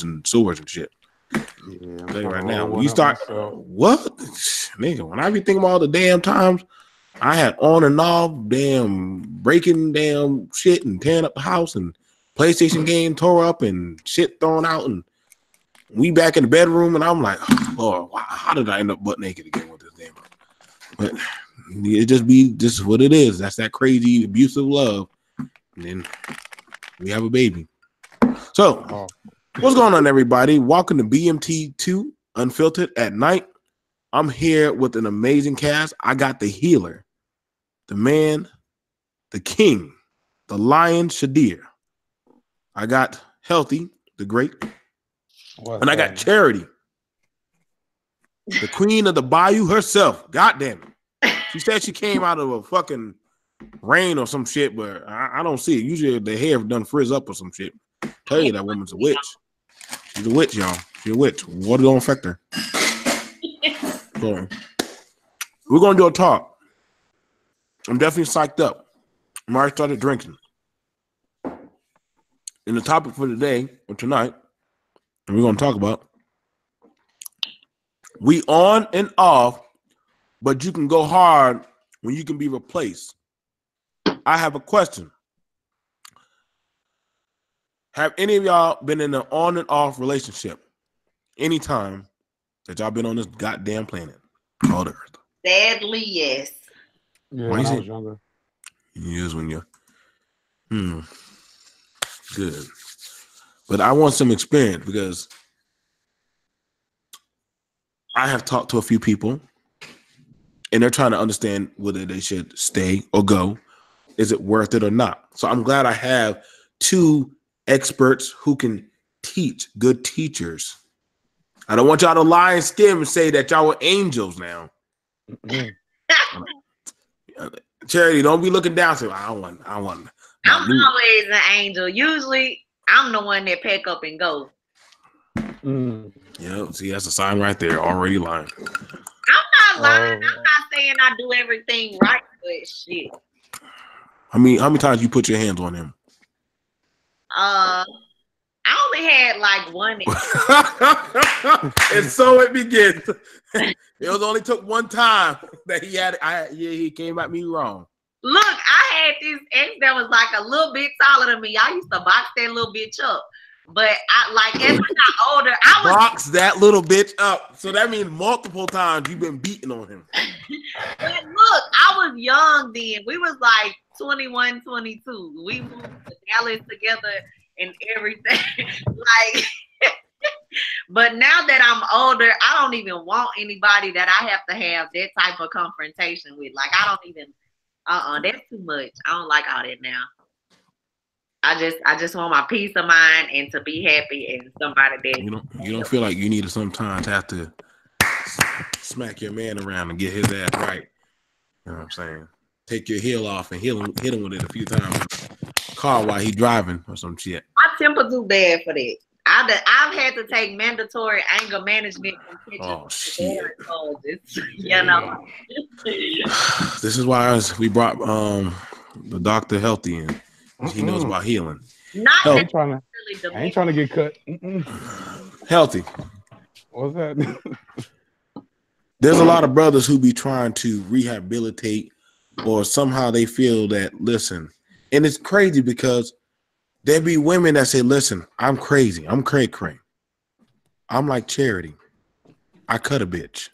and sewers and shit. Yeah, I'll tell you right now, when you start, what? Nigga, when I be thinking about all the damn times I had on and off, damn, breaking damn shit and tearing up the house and PlayStation game tore up and shit thrown out and we back in the bedroom and I'm like, oh, Lord, how did I end up butt naked again with this damn? But it just be just what it is. That's that crazy abusive love. And then we have a baby. So, what's going on, everybody? Welcome to BMT2 Unfiltered at Night. I'm here with an amazing cast. I got the healer, the man, the king, the lion, Shadir. I got Healthy, the great. And I got Charity, the queen of the bayou herself. God damn it. She said she came out of a fucking rain or some shit, but I don't see it. Usually the hair done frizz up or some shit. Tell you that woman's a witch. She's a witch, y'all. She's a witch. Water don't affect her. So, we're going to do a talk. I'm definitely psyched up. I'm already started drinking. And the topic for today or tonight, and we're going to talk about, we on and off, but you can go hard when you can be replaced. I have a question. Have any of y'all been in an on and off relationship anytime that y'all been on this goddamn planet called Earth? Sadly, yes. Yeah, when I was younger. Years when you're good. But I want some experience because I have talked to a few people and they're trying to understand whether they should stay or go. Is it worth it or not? So I'm glad I have two experts who can teach, good teachers. I don't want y'all to lie and skim and say that y'all were angels now. Charity, don't be looking down. Say, I want. I'm always an angel. Usually, I'm the one that pack up and go. Yeah, see, that's a sign right there. Already lying. I'm not lying. I'm not saying I do everything right, but shit. How many times you put your hands on him? I only had like one. And so it begins. It was only took one time that he came at me wrong. Look, I had this ex that was like a little bit taller than me. I used to box that little bitch up. But as I got older, I was box that little bitch up. So that means multiple times you've been beating on him. But look, I was young then. We was like 21, 22. We moved to Dallas together and everything. Like, but now that I'm older, I don't even want anybody that I have to have that type of confrontation with. Like, I don't even, that's too much. I don't like all that now. I just want my peace of mind and to be happy and somebody that you don't feel like you need to sometimes have to smack your man around and get his ass right. You know what I'm saying? Take your heel off and hit him with it a few times. Car while he driving or some shit. My temper too bad for that. I've had to take mandatory anger management. Oh shit! You know. This is why we brought the Dr. Healthy in. He knows about healing. I ain't trying to get cut. Healthy. What's that? There's a lot of brothers who be trying to rehabilitate, or somehow they feel that, listen, and it's crazy because there be women that say, listen, I'm crazy. I'm cray-cray. I'm like Charity. I cut a bitch.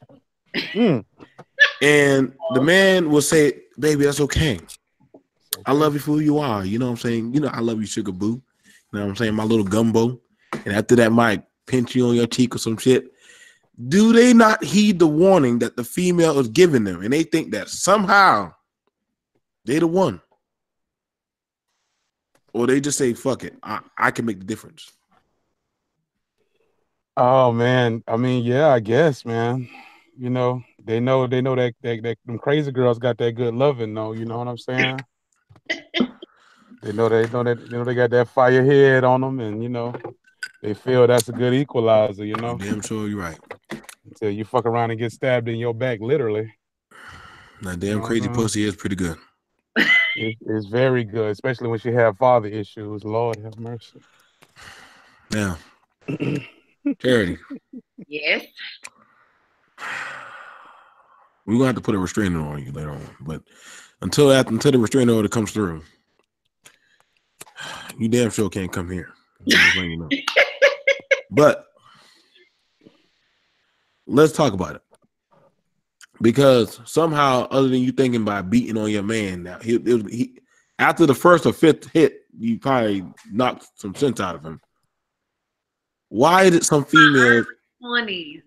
And the man will say, baby, that's okay. I love you for who you are. You know what I'm saying? You know, I love you, sugar boo. You know what I'm saying? My little gumbo. And after that, might pinch you on your cheek or some shit. Do they not heed the warning that the female is giving them? And they think that somehow they the one. Or they just say, fuck it. I can make the difference. Oh, man. I mean, yeah, I guess, man. You know, they know that them crazy girls got that good loving, though. You know what I'm saying? They know they got that fire head on them, and you know they feel that's a good equalizer. You know, damn sure you're right. Until you fuck around and get stabbed in your back, literally. That damn crazy pussy is pretty good. It's very good, especially when she have father issues. Lord have mercy. Yeah. Charity. Yes. We're gonna have to put a restraining order on you later on, but until the restraining order comes through, you damn sure can't come here. You know. But let's talk about it, because somehow, other than you thinking about beating on your man, now he after the first or fifth hit, you probably knocked some sense out of him. Why did some females? 20s.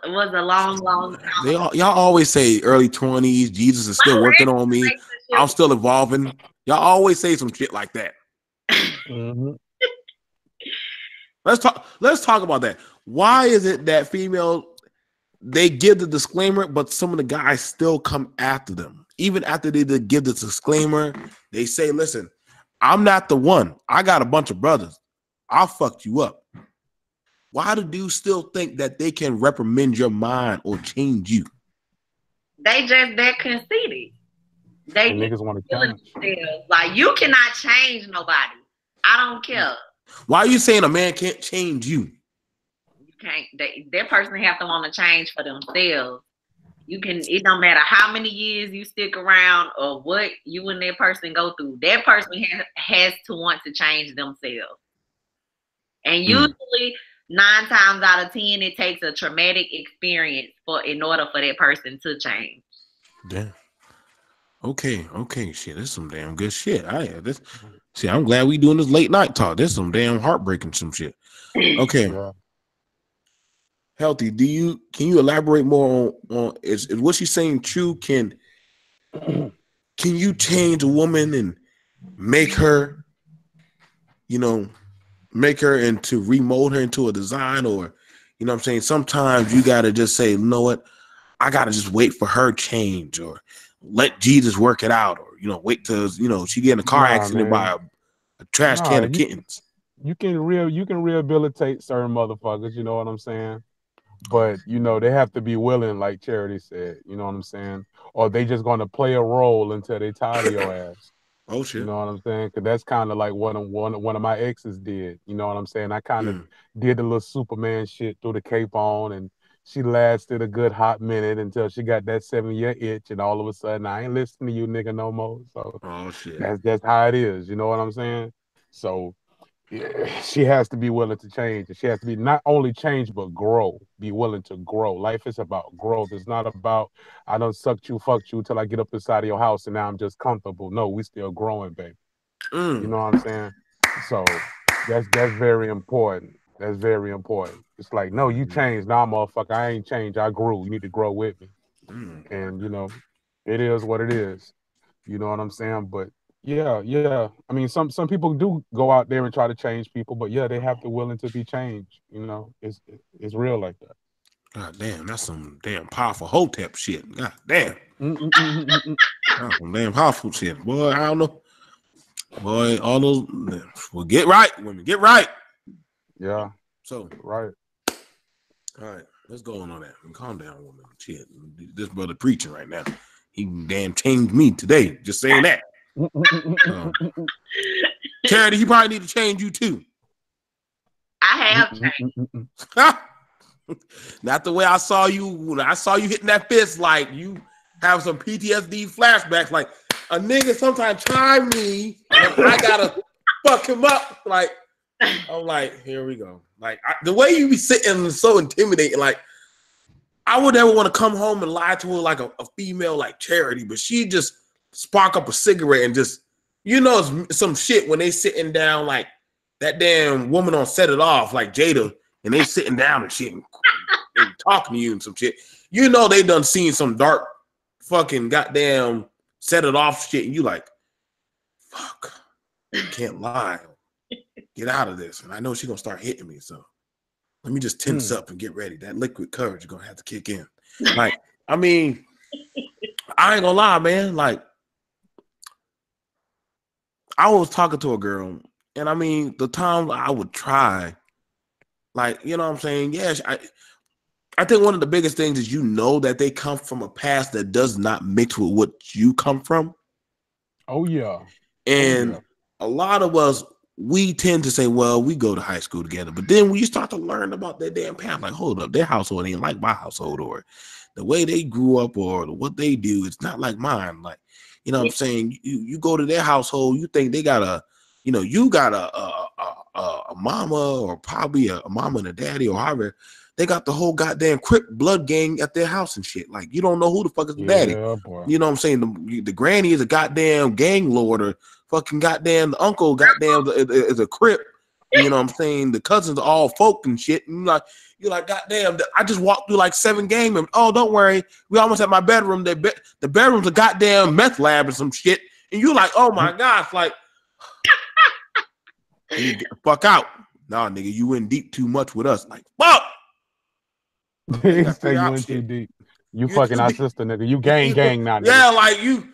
Was a long time. Y'all always say early 20s. Jesus is still working on me. I'm still evolving. Y'all always say some shit like that. Mm-hmm. Let's talk about that. Why is it that females, they give the disclaimer, but some of the guys still come after them? Even after they did give the disclaimer, they say, listen, I'm not the one. I got a bunch of brothers. I'll fuck you up. Why do dudes still think that they can reprimand your mind or change you? They just that conceited. They niggas want to change. Like, you cannot change nobody. I don't care. Why are you saying a man can't change you? You can't. That person have to want to change for themselves. You can. It don't matter how many years you stick around or what you and that person go through. That person has to want to change themselves. And usually, 9 times out of 10, it takes a traumatic experience in order for that person to change. Damn. Okay, shit. That's some damn good shit. See, I'm glad we doing this late night talk. There's some damn heartbreaking some shit. Okay. Yeah. Healthy. Can you elaborate more on is what she's saying true? Can you change a woman and make her, remold her into a design, or, you know what I'm saying? Sometimes you got to just say, you know what? I got to just wait for her change, or let Jesus work it out, or, wait till, she get in a car accident by a trash can of kittens. You can rehabilitate certain motherfuckers, you know what I'm saying? But, they have to be willing, like Charity said, you know what I'm saying? Or they just going to play a role until they tired of your ass. Oh, shit. You know what I'm saying? Because that's kind of like what one of my exes did. You know what I'm saying? I kind of did the little Superman shit, threw the cape on, and she lasted a good hot minute until she got that 7-year itch, and all of a sudden, I ain't listening to you, nigga, no more. So shit. That's how it is. You know what I'm saying? So she has to be willing to change. She has to be not only change, but grow. Be willing to grow. Life is about growth. It's not about, I done fucked you till I get up inside of your house and now I'm just comfortable. No, we still growing, baby. You know what I'm saying? So that's very important. That's very important. It's like, no, you changed. Nah, motherfucker, I ain't changed. I grew. You need to grow with me. And, it is what it is. You know what I'm saying? But yeah. I mean, some people do go out there and try to change people, but yeah, they have to willing to be changed. It's real like that. God damn, that's some damn powerful hotep shit. God damn. That's some damn powerful shit. Boy, I don't know. Boy, all those, well, get right, women, get right. Yeah. So, right. All right, let's go on that. Calm down, woman. Shit, this brother preaching right now. He damn changed me today. Just saying that. Charity, he probably need to change you too. I have changed. Not the way I saw you. When I saw you hitting that fist, like you have some PTSD flashbacks. Like a nigga sometimes try me, and I gotta fuck him up. Like I'm like, here we go. Like the way you be sitting is so intimidating. Like I would never want to come home and lie to her like a female like Charity, but she just spark up a cigarette and just, some shit when they sitting down like that damn woman on Set It Off, like Jada, and they sitting down and shit and talking to you and some shit. They done seen some dark fucking goddamn Set It Off shit, and you like, fuck, can't lie. Get out of this. And I know she's gonna start hitting me, so let me just tense up and get ready. That liquid courage is gonna have to kick in. Like, I mean, I ain't gonna lie, man. Like, I was talking to a girl, and I mean, the times I would try, like, you know what I'm saying? Yes, I think one of the biggest things is that they come from a past that does not mix with what you come from. Oh, yeah. And a lot of us, we tend to say, well, we go to high school together. But then when you start to learn about their damn path, like, hold up, their household ain't like my household, or the way they grew up, or what they do, it's not like mine. Like, you know what I'm saying? You go to their household, you think they got a, you know, you got a mama, or probably a mama and a daddy, or however. They got the whole goddamn Crip blood gang at their house and shit. Like, you don't know who the fuck is the daddy. Boy. You know what I'm saying? The granny is a goddamn gang lord, or fucking goddamn the uncle goddamn is a Crip. You know what I'm saying? The cousins are all folk and shit. And you're like, goddamn, I just walked through like 7 gang members. Oh, don't worry. We almost at my bedroom. The bedroom's a goddamn meth lab or some shit. And you're like, oh my gosh, like, you get the fuck out. Nah, nigga, you in deep too much with us. Like, fuck. You went too deep. You fucking our sister, nigga. You gang now. Nigga. Yeah, like you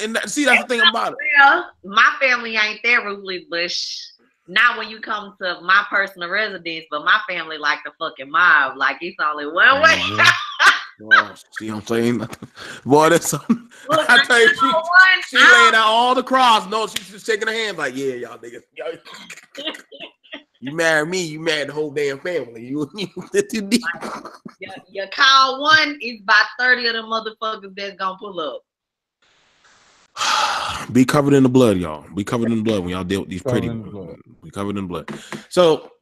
and see, that's the thing about it. Well, my family ain't that ruthless, but not when you come to my personal residence. But my family like the fucking mob. Like, it's only one way. Oh, see what I'm saying? Boy, that's something. I tell you, she laid out all the cross. No, she's just shaking her hands like, yeah, y'all niggas. You marry me, you marry the whole damn family. You too deep. You call one, it's about 30 of the motherfuckers that's gonna pull up. Be covered in the blood, y'all. Be covered in the blood when y'all deal with these pretty ones. Be covered in blood. So,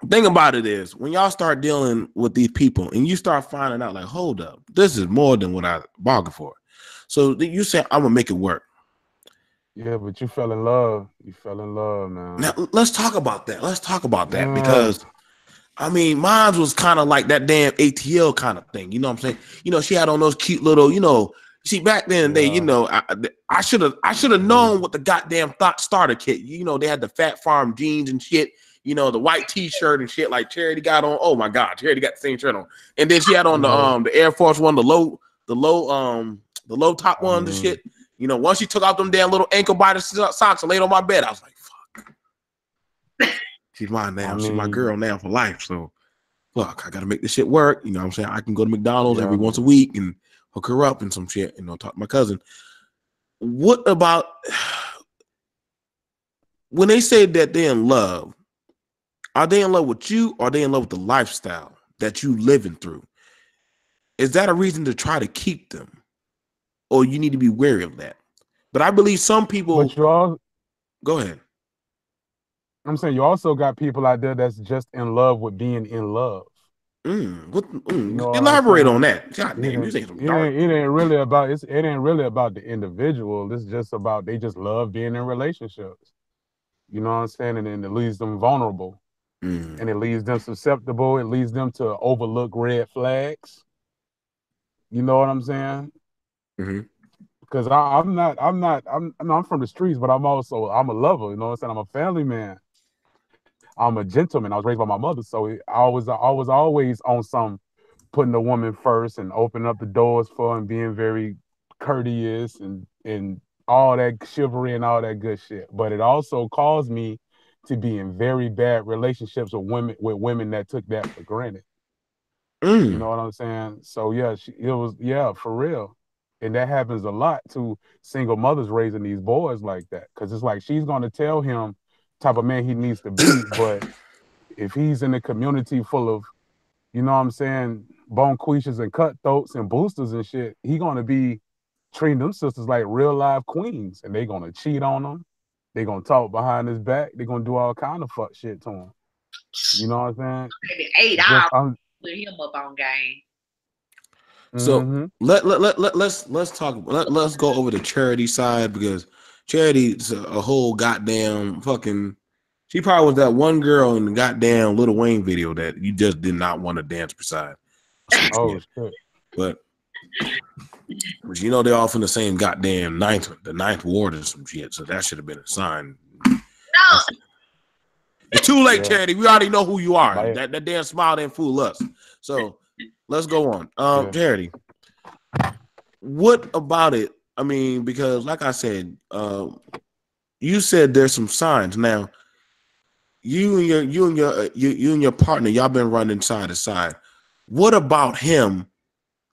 the thing about it is, when y'all start dealing with these people and you start finding out, like, hold up, this is more than what I bargained for. So you say, I'm gonna make it work. Yeah, but you fell in love. You fell in love, man. Now let's talk about that. Because I mean, mine was kind of like that damn ATL kind of thing. You know what I'm saying? You know, she had on those cute little, you know. See, back then they, you know, I should have known what the goddamn thought starter kit. You know, they had the Fat Farm jeans and shit. You know, the white T-shirt and shit like Charity got on. Oh my God, Charity got the same shirt on. And then she had on the Air Force One, the low top ones and shit. You know, once she took out them damn little ankle biter socks and laid on my bed, I was like, fuck. She's mine now. She's my girl now for life. So, fuck, I got to make this shit work. You know what I'm saying? I can go to McDonald's every once a week and hook her up and some shit, you know, talk to my cousin. What about when they say that they're in love, are they in love with you, or are they in love with the lifestyle that you living through? Is that a reason to try to keep them? Or you need to be wary of that? But I believe some people. Go ahead. I'm saying you also got people out there that's just in love with being in love. Elaborate on that. God damn, you saying some dark. It ain't really about the individual. It's just about they just love being in relationships. You know what I'm saying? And it leaves them vulnerable. And it leaves them susceptible. It leads them to overlook red flags. You know what I'm saying? Because I'm from the streets, but I'm a lover. You know what I'm saying? I'm a family man. I'm a gentleman. I was raised by my mother, so I was always on some putting the woman first and opening up the doors for her and being very courteous and all that chivalry and all that good shit. But it also caused me to be in very bad relationships with women that took that for granted. You know what I'm saying? So yeah, it was for real. And that happens a lot to single mothers raising these boys like that. Because it's like she's going to tell him type of man he needs to be. But if he's in a community full of, you know what I'm saying, bonquishes and cutthroats and boosters and shit, he going to be treating them sisters like real live queens. And they going to cheat on them. They going to talk behind his back. They going to do all kind of fuck shit to him. You know what I'm saying? Maybe 8 hours put him up on game. So let's talk. Let's go over the Charity side, because Charity's a whole goddamn fucking. She probably was that one girl in the goddamn Lil Wayne video that you just did not want to dance beside. Oh shit! But you know they're all from the same goddamn the ninth ward or some shit. So that should have been a sign. No, it's too late, Charity. We already know who you are. That damn smile didn't fool us. So. Let's go on. Charity, what about it? I mean, because like I said, you said there's some signs. Now, you and your partner, y'all been running side to side. What about him,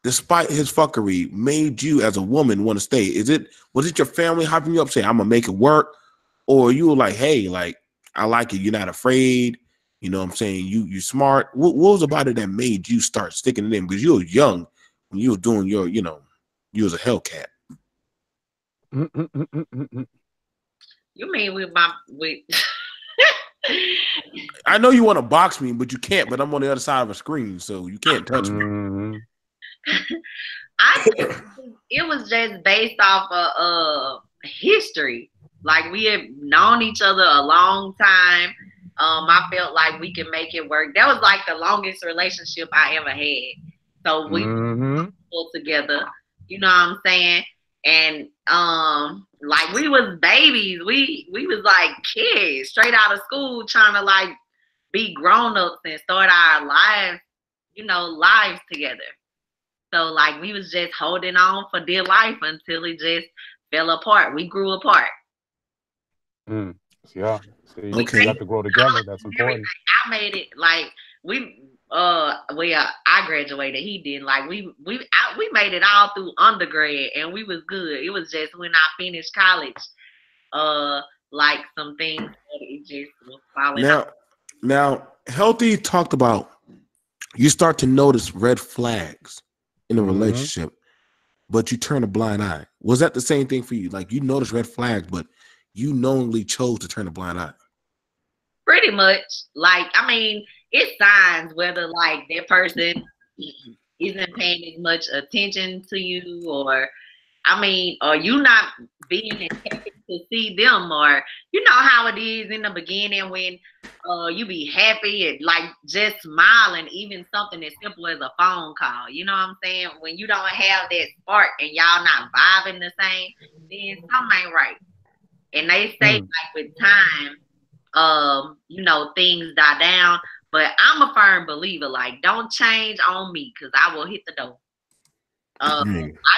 despite his fuckery, made you as a woman want to stay? Was it your family hyping you up, saying I'm gonna make it work, or you were like, hey, like I like it. You're not afraid. You know what I'm saying? You smart. What was about it that made you start sticking it in? Because you were young when you were doing your, you know, you was a Hellcat. You mean with I know you want to box me, but you can't. But I'm on the other side of a screen, so you can't touch me. I think it was just based off of history. Like we had known each other a long time. I felt like we could make it work. That was like the longest relationship I ever had. So we pulled together. You know what I'm saying? And like we was babies. We was like kids straight out of school trying to like be grown-ups and start our lives, you know, lives together. So like we was just holding on for dear life until it just fell apart. We grew apart. Yeah. See, okay. You have to grow together. That's important. I made it like I graduated. He didn't. Like we made it all through undergrad, and we was good. It was just when I finished college, like some things it just was falling out. Now, Healthy talked about you start to notice red flags in a relationship, but you turn a blind eye. Was that the same thing for you? Like you noticed red flags, but you knowingly chose to turn a blind eye? Pretty much. Like, I mean, it's signs whether like that person isn't paying as much attention to you, or I mean, or you not being happy to see them, or you know how it is in the beginning when you be happy and like just smiling, even something as simple as a phone call. You know what I'm saying? When you don't have that spark and y'all not vibing the same, then something ain't right. And they say like with time, you know, things die down. But I'm a firm believer, like, don't change on me because I will hit the door. I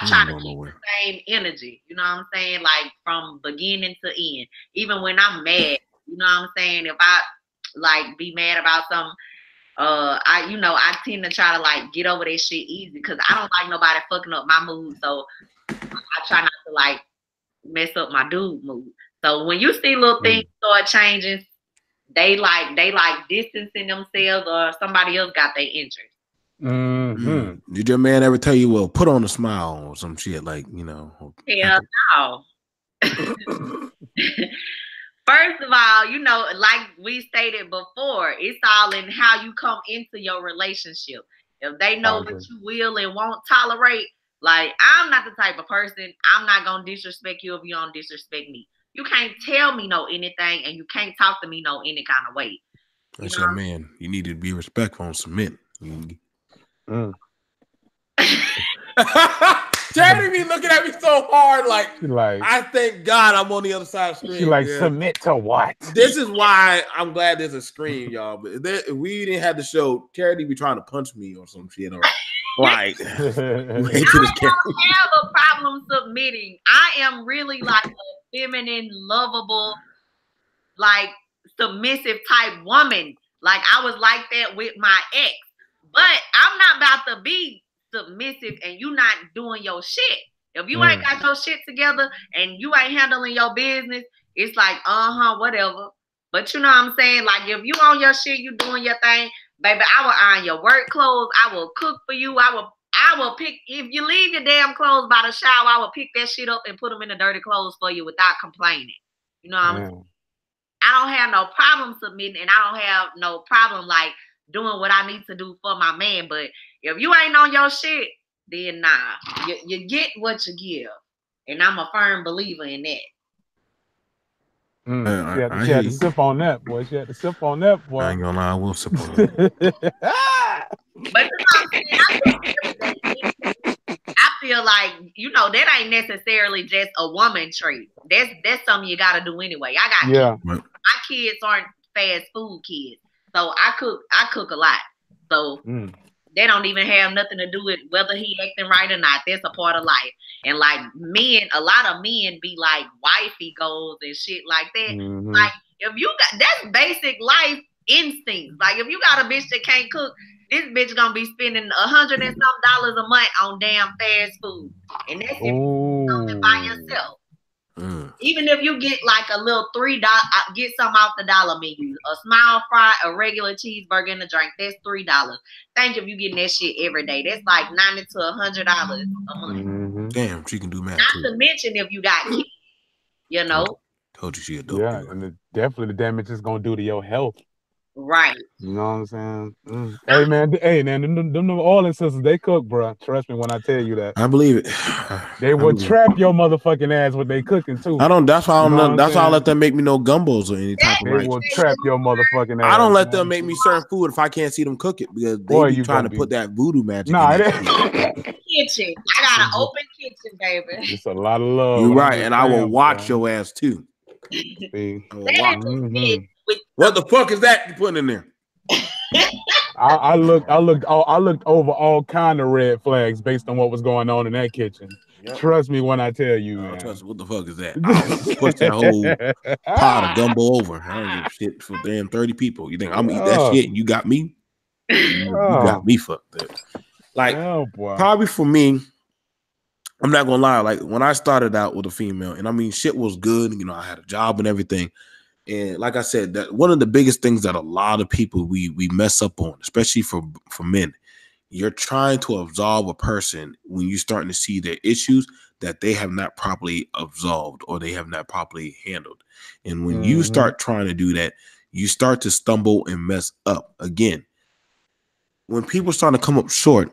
try to keep the same energy, you know what I'm saying? Like from beginning to end. Even when I'm mad, you know what I'm saying? If I like be mad about something, I tend to try to like get over that shit easy because I don't like nobody fucking up my mood. So I try not to like mess up my dude mood. So when you see little things start changing, they like distancing themselves or somebody else got their interest. Did your man ever tell you, well, put on a smile or some shit, like, you know? Hell no. First of all, you know, like we stated before, it's all in how you come into your relationship. If they know what you will and won't tolerate, like I'm not the type of person, I'm not gonna disrespect you if you don't disrespect me. You can't tell me no anything, and you can't talk to me no any kind of way. That's your man. You need to be respectful and submit. Charity be looking at me so hard, like I thank God I'm on the other side of the screen. She like submit to what? This is why I'm glad there's a screen, y'all. But if we didn't have the show, Charity be trying to punch me or some shit, or like. I don't have a problem submitting. I am really like a feminine, lovable, like submissive type woman. Like I was like that with my ex. But I'm not about to be submissive and you not doing your shit. If you ain't got your shit together and you ain't handling your business, it's like, whatever. But you know what I'm saying? Like if you on your shit, you doing your thing, baby, I will iron your work clothes. I will cook for you. I will pick, if you leave your damn clothes by the shower, I will pick that shit up and put them in the dirty clothes for you without complaining. You know what I'm saying? I don't have no problem submitting, and I don't have no problem like doing what I need to do for my man. But if you ain't on your shit, then nah. You get what you give. And I'm a firm believer in that. She had to sip on that, boy. She had to sip on that, boy. I ain't gonna lie, I will sip on that. But you know what I'm saying? I feel like, you know, that ain't necessarily just a woman trait. That's something you gotta do anyway. I got kids. My kids aren't fast food kids. So I cook a lot. So they don't even have nothing to do with whether he acting right or not. That's a part of life. And like men, a lot of men be like wifey goals and shit like that. Like if you got, that's basic life instincts. Like if you got a bitch that can't cook, this bitch gonna be spending $100 and some a month on damn fast food. And that's if you something by yourself. Even if you get like a little $3, get some off the dollar menu. A small fry, a regular cheeseburger, and a drink. That's $3. Think if you getting that shit every day, that's like $90 to $100 a month. Mm-hmm. Damn, she can do math. Not too. to mention if you got kids, you know. Told you she a dope. Yeah, and definitely the damage it's gonna do to your health. Right. You know what I'm saying? Hey man, them New Orleans sisters, they cook, bro. Trust me when I tell you that. I believe it. They will trap your motherfucking ass with they cooking too. I don't. That's why I don't. You know That's why I let them make me no gumbos or any type of They like. will trap your motherfucking ass. I don't let them make me certain food if I can't see them cook it because they be trying to put that voodoo magic. Nah, in kitchen. I got an open kitchen, baby. It's a lot of love. You're right, and I will watch your ass too. What the fuck is that you putting in there? I looked over all kind of red flags based on what was going on in that kitchen. Yep. Trust me when I tell you, man. Trust me, what the fuck is that? I'll push that whole pot of gumbo over. I don't give a shit for damn 30 people. You think I'm gonna eat that shit and you got me? You got me fucked up. Like, probably for me, I'm not gonna lie. Like when I started out with a female, and I mean, shit was good. You know, I had a job and everything. And like I said, that one of the biggest things that a lot of people we mess up on, especially for men, you're trying to absolve a person when you're starting to see their issues that they have not properly absolved or they have not properly handled. And when you start trying to do that, you start to stumble and mess up again. When people start to come up short,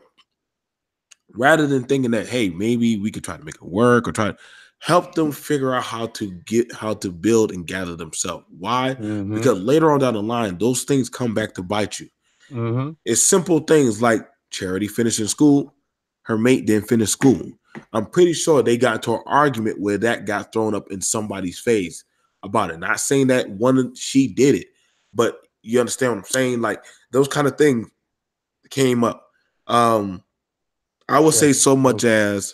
rather than thinking that, hey, maybe we could try to make it work or try to help them figure out how to build and gather themselves. Why? Because later on down the line, those things come back to bite you. It's simple things like Charity finishing school. Her mate didn't finish school. I'm pretty sure they got into an argument where that got thrown up in somebody's face about it. Not saying that she did it, but you understand what I'm saying? Like those kind of things came up. I would say so much as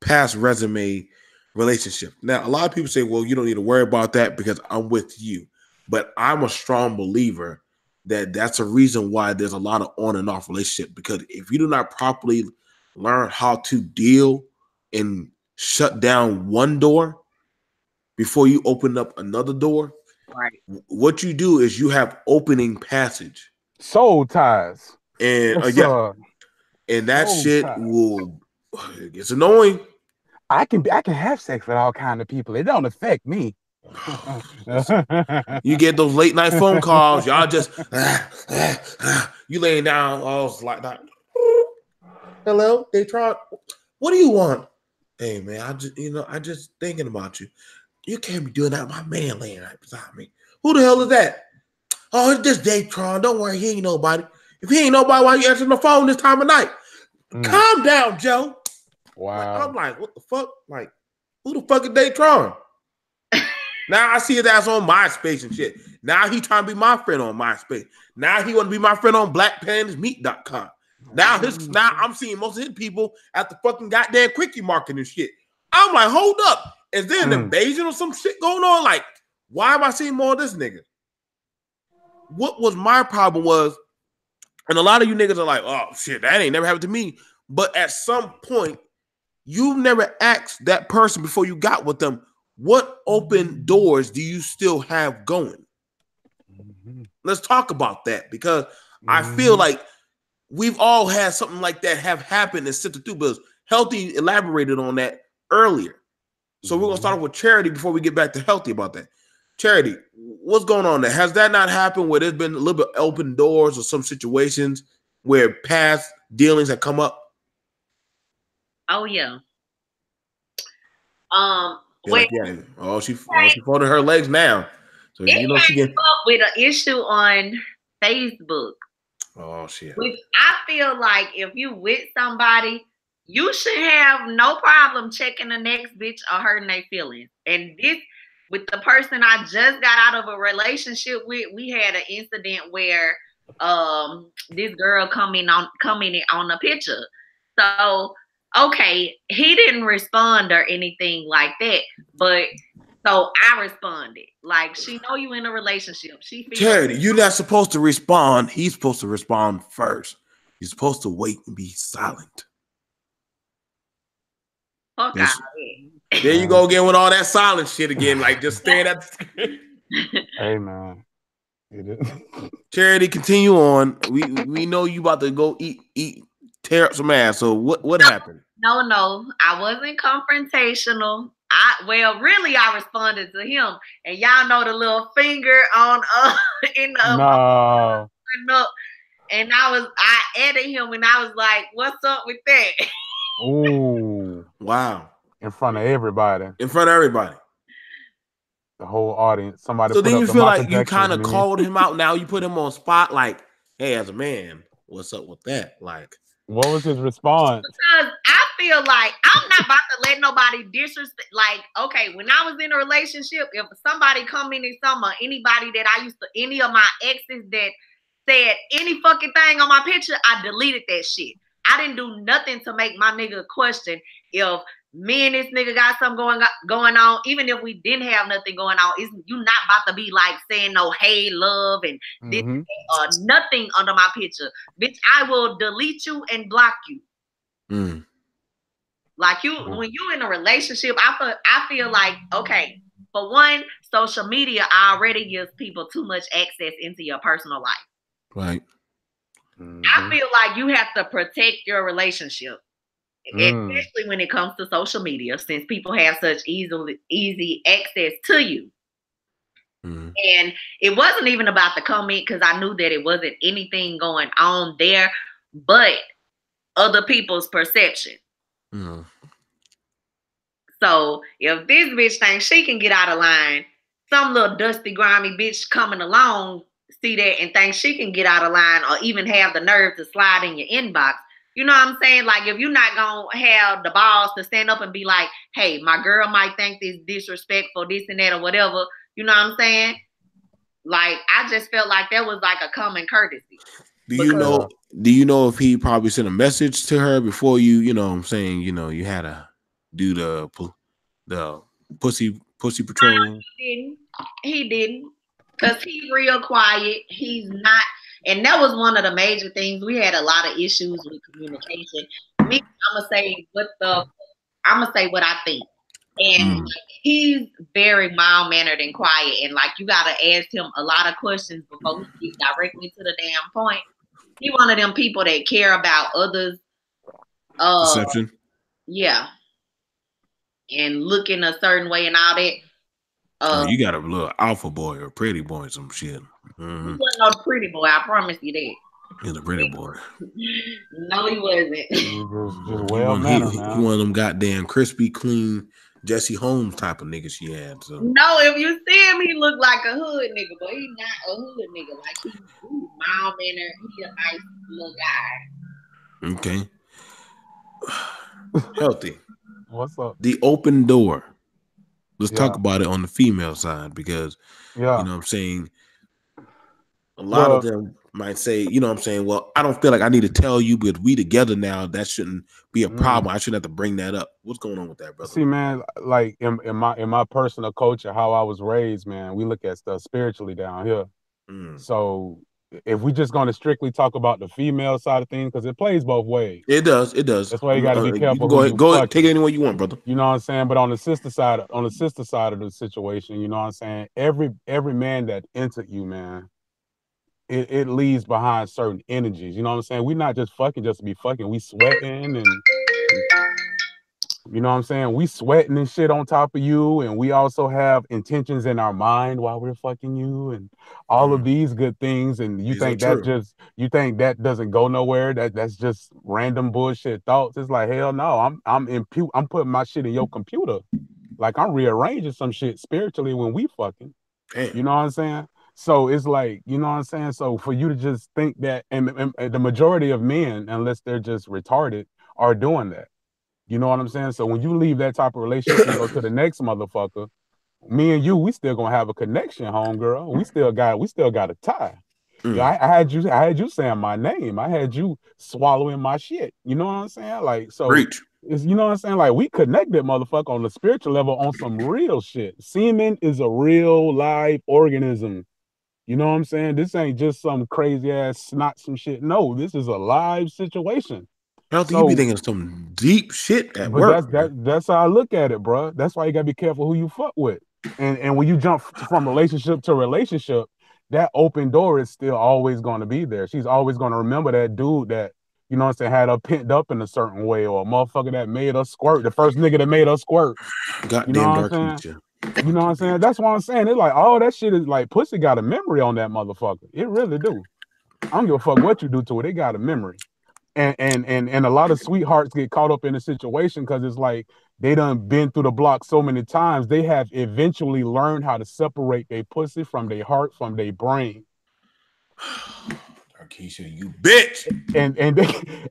past resume relationship. Now, a lot of people say, well, you don't need to worry about that because I'm with you. But I'm a strong believer that that's a reason why there's a lot of on and off relationship, because if you do not properly learn how to deal and shut down one door before you open up another door, what you do is you have opening passage. Soul ties. And and that shit it's annoying. I can have sex with all kind of people. It don't affect me. You get those late night phone calls. Y'all just you laying down all like that. Hello, they try. What do you want? Hey man, I just thinking about you. You can't be doing that. My man laying right beside me. Who the hell is that? Oh, it's just Datron. Don't worry, he ain't nobody. If he ain't nobody, why you answering the phone this time of night? Calm down, Joe. Wow. I'm like, what the fuck? Like, who the fuck is Datron? Now I see his ass on MySpace and shit. Now he trying to be my friend on MySpace. Now he want to be my friend on BlackPanthersMeat.com. Now I'm seeing most of his people at the fucking goddamn quickie market and shit. I'm like, hold up. Is there an invasion or some shit going on? Like, why am I seeing more of this nigga? What was my problem was, and a lot of you niggas are like, oh shit, that ain't never happened to me. But at some point, you've never asked that person before you got with them, what open doors do you still have going? Let's talk about that, because I feel like we've all had something like that have happened and sifted through, but Healthy elaborated on that earlier. So we're going to start off with Charity before we get back to Healthy about that. Charity, what's going on there? Has that not happened where there's been a little bit open doors or some situations where past dealings have come up? Oh, yeah. She folded her legs now. So you know she get up with an issue on Facebook. Oh shit. Which I feel like if you with somebody, you should have no problem checking the next bitch or hurting their feelings. And this with the person I just got out of a relationship with, we had an incident where this girl commented on the picture. So okay, he didn't respond or anything like that, but so I responded. Like, she know you in a relationship. She feels Charity, you're not supposed to respond. He's supposed to respond first. You're supposed to wait and be silent. Fuck out. There you go again with all that silent shit again, like just staring at the screen. Hey man. Charity, continue on. We know you about to go tear up some ass. So what happened? No, I wasn't confrontational. Really I responded to him, and y'all know the little finger on in the no. and I added him, and I was like, "What's up with that?" Ooh, wow! In front of everybody. In front of everybody. The whole audience. Somebody. So put then up you the feel Michael like you kind of Jackson called him out. Now you put him on spot. Like, hey, as a man, what's up with that? Like, what was his response? Because I feel like I'm not about to let nobody disrespect. Like, okay, when I was in a relationship, if somebody come in and anybody that any of my exes that said any fucking thing on my picture, I deleted that shit. I didn't do nothing to make my nigga question if me and this nigga got something going on. Even if we didn't have nothing going on, you not about to be like saying no hey love and this nothing under my picture. Bitch, I will delete you and block you. Like when you in a relationship, I feel like, okay, for one, social media already gives people too much access into your personal life. Right. I feel like you have to protect your relationship, especially when it comes to social media, since people have such easy access to you. And it wasn't even about the comment, because I knew that it wasn't anything going on there, but other people's perception. So if this bitch thinks she can get out of line, some little dusty, grimy bitch coming along see that and think she can get out of line, or even have the nerve to slide in your inbox. You know what I'm saying? Like, if you're not gonna have the balls to stand up and be like, hey, my girl might think this disrespectful, this and that, or whatever. You know what I'm saying? Like, I just felt like that was like a common courtesy. Do you know if he probably sent a message to her before you know what I'm saying, you had to do the pussy patrol? No, he didn't. Because he's real quiet. He's not, and that was one of the major things. We had a lot of issues with communication. Me, I'm gonna say what I think. And he's very mild-mannered and quiet. And like, you gotta ask him a lot of questions before he gets directly to the damn point. He one of them people that care about others. Deception. Yeah. And looking a certain way and all that. You got a little alpha boy or pretty boy, some shit. He wasn't no pretty boy, I promise you that. He's a pretty boy. No, he wasn't. He was just well mannered, man. He one of them goddamn crispy, clean Jesse Holmes type of nigga she had. So no, if you see him, he look like a hood nigga, but he's not a hood nigga. Like, he's mild mannered. He's a nice little guy. Okay. Healthy. What's up? The open door. Let's talk about it on the female side, because you know what I'm saying, a lot of them might say, you know what I'm saying, well, I don't feel like I need to tell you, but we together now, that shouldn't be a problem. I shouldn't have to bring that up. What's going on with that, brother? See, man, like in my personal culture, how I was raised, man, we look at stuff spiritually down here. So if we just going to strictly talk about the female side of things, because it plays both ways. It does. That's why you got to be careful. Go ahead, take it any way you want, brother. You know what I'm saying? But on the sister side of the situation, you know what I'm saying? Every man that entered you, man, it leaves behind certain energies. You know what I'm saying? We're not just fucking just to be fucking. We sweating and you know what I'm saying? We sweating and shit on top of you, and we also have intentions in our mind while we're fucking you, and all of these good things. And you think that doesn't go nowhere? That's just random bullshit thoughts. It's like, hell no, I'm putting my shit in your computer, like I'm rearranging some shit spiritually when we fucking. Damn. You know what I'm saying? So it's like, you know what I'm saying? So for you to just think that, and the majority of men, unless they're just retarded, are doing that. You know what I'm saying? So when you leave that type of relationship and go to the next motherfucker, me and you, we still gonna have a connection, homegirl. We still got a tie. Yeah, I had you saying my name. I had you swallowing my shit. You know what I'm saying? Like, so it's, you know what I'm saying? Like, we connected, motherfucker, on the spiritual level on some real shit. Semen is a real live organism. You know what I'm saying? This ain't just some crazy ass snot some shit. No, this is a live situation. I think you be thinking of some deep shit at work. That's how I look at it, bro. That's why you gotta be careful who you fuck with. And when you jump from relationship to relationship, that open door is still always going to be there. She's always going to remember that dude that, you know what I'm saying, had her pent up in a certain way, or a motherfucker that made her squirt, the first nigga that made her squirt. Goddamn, you know dark saying? You know what I'm saying? That's what I'm saying. It's like, all that shit is like, pussy got a memory on that motherfucker. It really do. I don't give a fuck what you do to it. It got a memory. And a lot of sweethearts get caught up in a situation because it's like they done been through the block so many times. They have eventually learned how to separate their pussy from their heart, from their brain. Keisha, you bitch.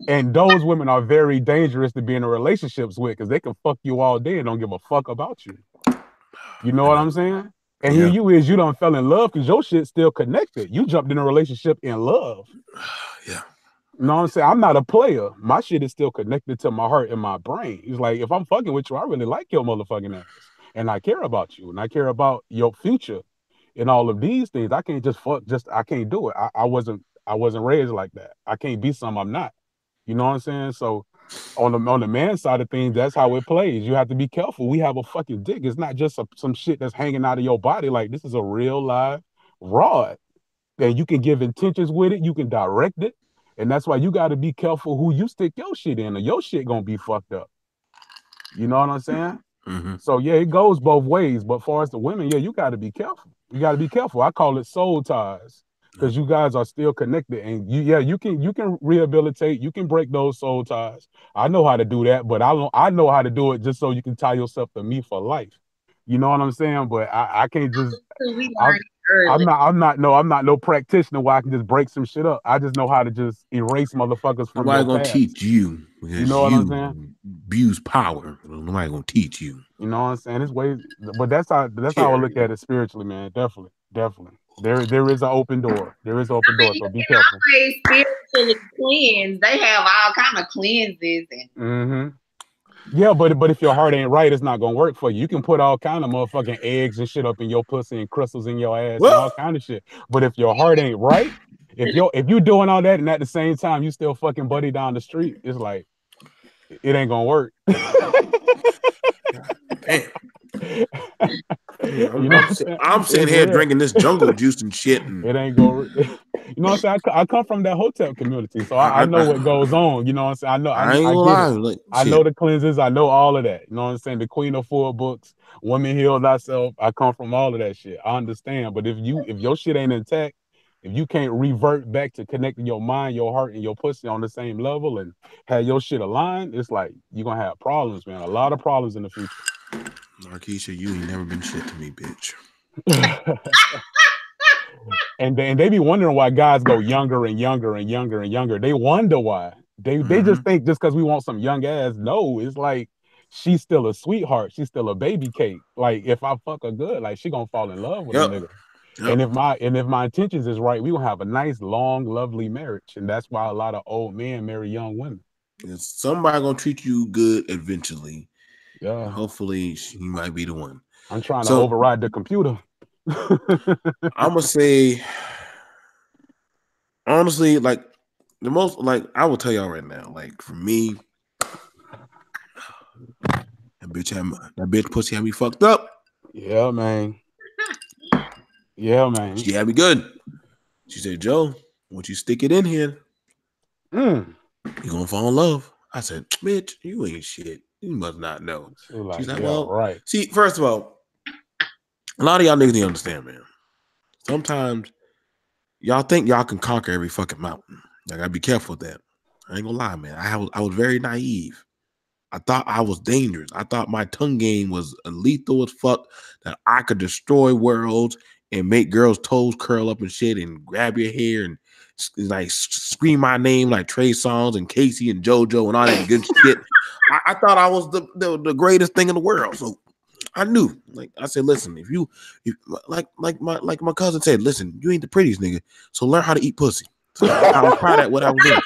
And those women are very dangerous to be in relationships with, because they can fuck you all day and don't give a fuck about you. You know what I'm saying? And here you done fell in love because your shit's still connected. You jumped in a relationship in love. Yeah. You know what I'm saying? I'm not a player. My shit is still connected to my heart and my brain. It's like, if I'm fucking with you, I really like your motherfucking ass. And I care about you. And I care about your future and all of these things. I can't just fuck, I can't do it. I wasn't raised like that. I can't be something I'm not. You know what I'm saying? So on the man side of things, that's how it plays. You have to be careful. We have a fucking dick. It's not just some shit that's hanging out of your body. Like, this is a real live rod. And you can give intentions with it. You can direct it. And that's why you got to be careful who you stick your shit in, or your shit gonna be fucked up. You know what I'm saying? Mm-hmm. So yeah, it goes both ways. But far as the women, yeah, you got to be careful. You got to be careful. I call it soul ties, because you guys are still connected, and you can rehabilitate. You can break those soul ties. I know how to do that, but I know how to do it just so you can tie yourself to me for life. You know what I'm saying? But I can't just. I'm not no practitioner where I can just break some shit up. I just know how to just erase motherfuckers from your past. Nobody gonna teach you. You know what I'm saying? Abuse power. Nobody gonna teach you. You know what I'm saying? It's ways, but that's how I look at it spiritually, man. Definitely. There is an open door. There is an open door. So be careful. Spiritually cleansed. They have all kind of cleanses and. Yeah, but if your heart ain't right, it's not gonna work for you. You can put all kind of motherfucking eggs and shit up in your pussy and crystals in your ass and all kind of shit. But if your heart ain't right, if you doing all that and at the same time you still fucking buddy down the street, it's like it ain't gonna work. Damn. Yeah, I'm sitting here drinking this jungle juice and shit. And it ain't going. You know what I'm saying? I come from that hotel community, so I know what goes on. You know what I'm saying? I get it. I know the cleanses. I know all of that. You know what I'm saying? The Queen of Four books, Women Heal Thyself. I come from all of that shit. I understand. But if your shit ain't intact, if you can't revert back to connecting your mind, your heart, and your pussy on the same level and have your shit aligned, it's like you're gonna have problems, man. A lot of problems in the future. Markeisha, you ain't never been shit to me, bitch. and they be wondering why guys go younger and younger and younger and younger. They wonder why. They just think just because we want some young ass. No, it's like she's still a sweetheart. She's still a baby cake. Like, if I fuck her good, like, she gonna fall in love with a nigga. Yep. And if my intentions is right, we gonna have a nice, long, lovely marriage. And that's why a lot of old men marry young women. Somebody gonna treat you good eventually. Yeah. Hopefully she might be the one. I'm trying to override the computer. I'm gonna say, honestly, like the most, like I will tell y'all right now, like for me, that bitch pussy had me fucked up. Yeah, man. Yeah, man. She had me good. She said, "Joe, once you stick it in here, you're gonna fall in love." I said, "Bitch, you ain't shit. You must not know." She's like, "Well, right." See, first of all, a lot of y'all niggas need to understand, man. Sometimes y'all think y'all can conquer every fucking mountain. I gotta be careful with that. I ain't gonna lie, man. I was very naive. I thought I was dangerous. I thought my tongue game was lethal as fuck, that I could destroy worlds and make girls' toes curl up and shit and grab your hair and like scream my name like Trey Songz and Casey and JoJo and all that good shit. I thought I was the greatest thing in the world. So I knew, like I said, listen, if like my cousin said, listen, you ain't the prettiest nigga, so learn how to eat pussy. So I was proud of what I was doing.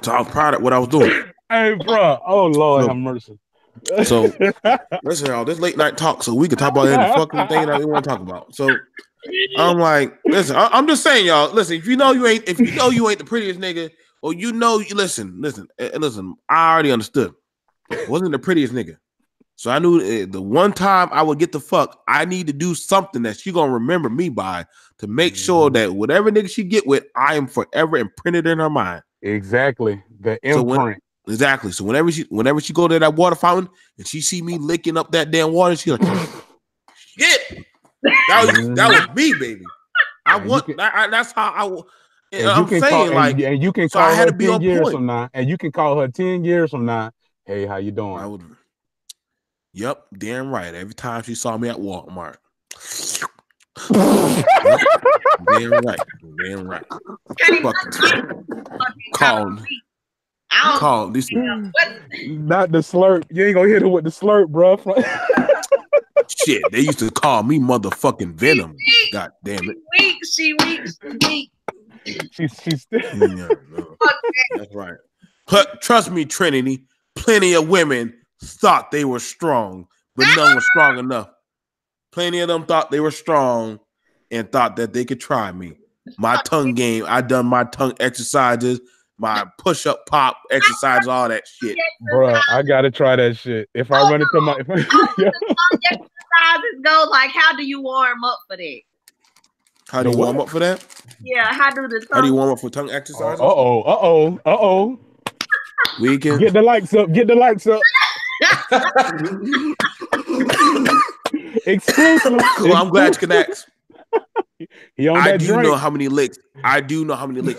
So I was proud of what I was doing. Hey, bro. Oh, Lord, have mercy. So listen, y'all, this late night talk, so we can talk about any fucking thing that we want to talk about. So I'm like, listen, I'm just saying, y'all. Listen, if you know you ain't the prettiest nigga, or listen. I already understood. Wasn't the prettiest nigga, so I knew the one time I would get the fuck, I need to do something that she gonna remember me by to make sure that whatever nigga she get with, I am forever imprinted in her mind. Exactly, the imprint. Exactly. So whenever she go to that water fountain and she see me licking up that damn water, she like, shit. That was me, baby. That's how I. And I'm saying, like, and you can so call I had her to be 10 on years point. from now, and you can call her 10 years from now. Hey, how you doing? I would. Yep, damn right. Every time she saw me at Walmart. Yep, damn right. Call this. Not the slurp. You ain't gonna hit her with the slurp, bro. Shit, they used to call me motherfucking Venom. God damn it. She weak. She's still. Yeah, no. That's right. But trust me, Trinity, plenty of women thought they were strong, but none was strong enough. Plenty of them thought they were strong and thought that they could try me. My tongue game, I done my tongue exercises, my push-up pop exercises, all that shit. Bruh, I gotta try that shit. If I run into my exercises go, like, how do you warm up for that? How do you warm up for that? Yeah, how do you warm up for tongue exercises? Uh-oh. We can get the likes up. Exclusive. Well, I'm glad you can ask. I do know how many licks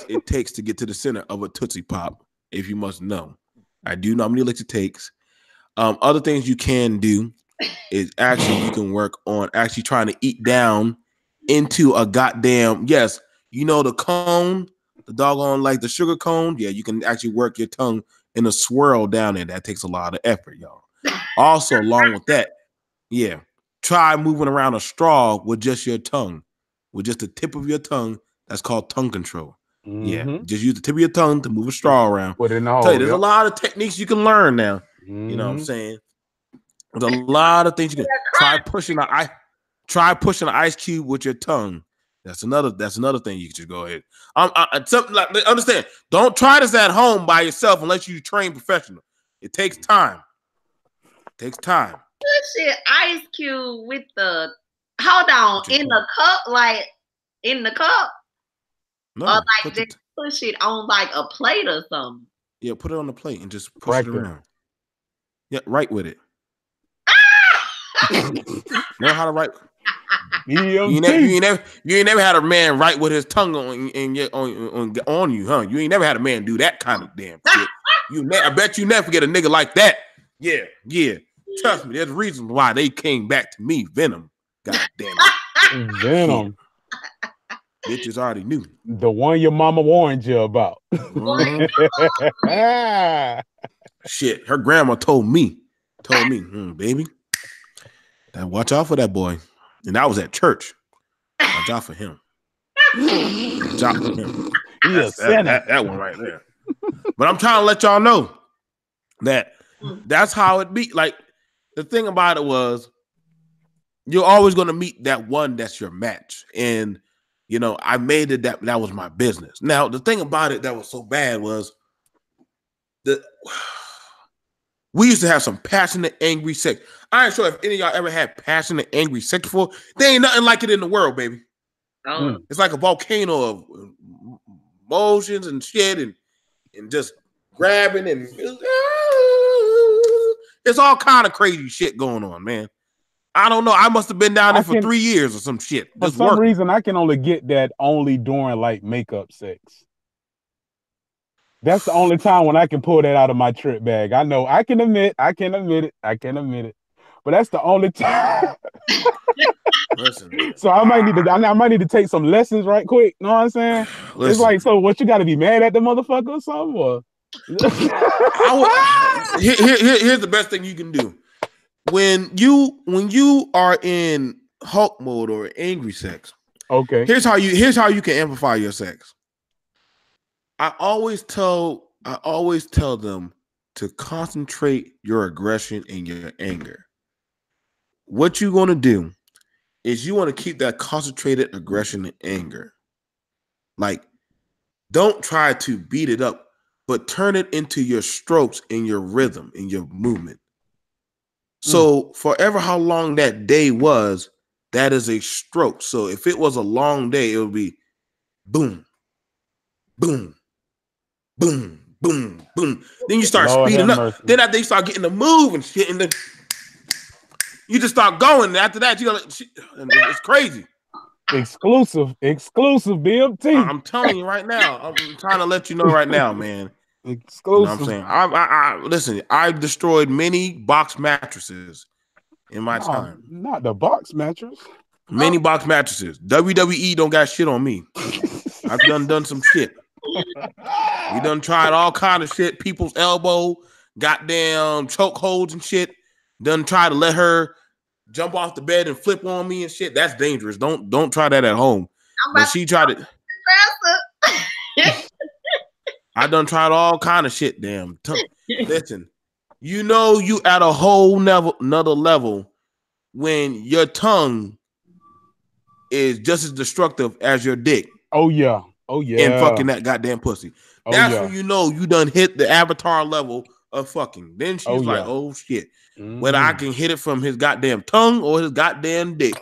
it takes to get to the center of a Tootsie Pop, if you must know. I do know how many licks it takes. Other things you can do is actually you can work on actually trying to eat down into a goddamn, yes, you know, the cone, the doggone, like the sugar cone. Yeah, you can actually work your tongue in a swirl down there. That takes a lot of effort, y'all. Also, along with that, yeah, try moving around a straw with just your tongue, with just the tip of your tongue. That's called tongue control. Mm-hmm. Yeah, just use the tip of your tongue to move a straw around. Put it in the hole, there's a lot of techniques you can learn now. Mm-hmm. You know what I'm saying? There's a lot of things you can try pushing an ice cube with your tongue. That's another thing you can just go ahead. Something like, understand. Don't try this at home by yourself unless you train professional. It takes time. Good shit, ice cube with the in the cup, like in the cup, no, or like just push it on like a plate or something. Yeah, put it on the plate and just push it around. Yeah, right with it. Learn how to write. You ain't never had a man write with his tongue on you, huh? You ain't never had a man do that kind of damn shit. I bet you never get a nigga like that. Yeah. Trust me, there's reasons why they came back to me, Venom. God damn it, Venom. Bitches already knew. The one your mama warned you about. Shit, her grandma told me, baby, watch out for that boy. And I was at church. Watch out for him. Watch out for him. That one right there. But I'm trying to let y'all know that that's how it be. Like, the thing about it was, you're always going to meet that one that's your match. And, you know, I made it that was my business. Now, the thing about it that was so bad was that we used to have some passionate, angry sex. I ain't sure if any of y'all ever had passionate, angry sex before. There ain't nothing like it in the world, baby. It's like a volcano of emotions and shit and just grabbing and it's all kind of crazy shit going on, man. I don't know. I must have been down there for 3 years or some shit. For some reason, I can only get that only during like makeup sex. That's the only time when I can pull that out of my trip bag. I know I can admit it. But that's the only time. Listen, so I might need to take some lessons right quick. You know what I'm saying? Listen. It's like, so what, you got to be mad at the motherfucker or something? Or? Here's the best thing you can do. When you are in Hulk mode or angry sex, okay. Here's how you can amplify your sex. I always tell them to concentrate your aggression and your anger. What you're gonna do is you want to keep that concentrated aggression and anger. Like, don't try to beat it up, but turn it into your strokes and your rhythm and your movement. So forever how long that day was, that is a stroke. So if it was a long day, it would be boom, boom, boom, boom, boom. Then you start speeding up. Mercy. Then after you start getting the move and shit, and then you just start going. And after that, it's crazy. Exclusive BMT. I'm telling you right now. I'm trying to let you know right now, man. Exclusive. You know what I'm saying? Listen, I've destroyed many box mattresses in my time. Not the box mattress. Many box mattresses. WWE don't got shit on me. I've done some shit. We done tried all kind of shit. People's elbow, goddamn choke holds and shit. Done try to let her jump off the bed and flip on me and shit. That's dangerous. Don't try that at home. But she tried it. I done tried all kind of shit. Damn. Listen, you know you at a whole another level when your tongue is just as destructive as your dick. Oh yeah. And fucking that goddamn pussy. That's when you know you done hit the avatar level of fucking. Then she's like, oh shit. Whether I can hit it from his goddamn tongue or his goddamn dick,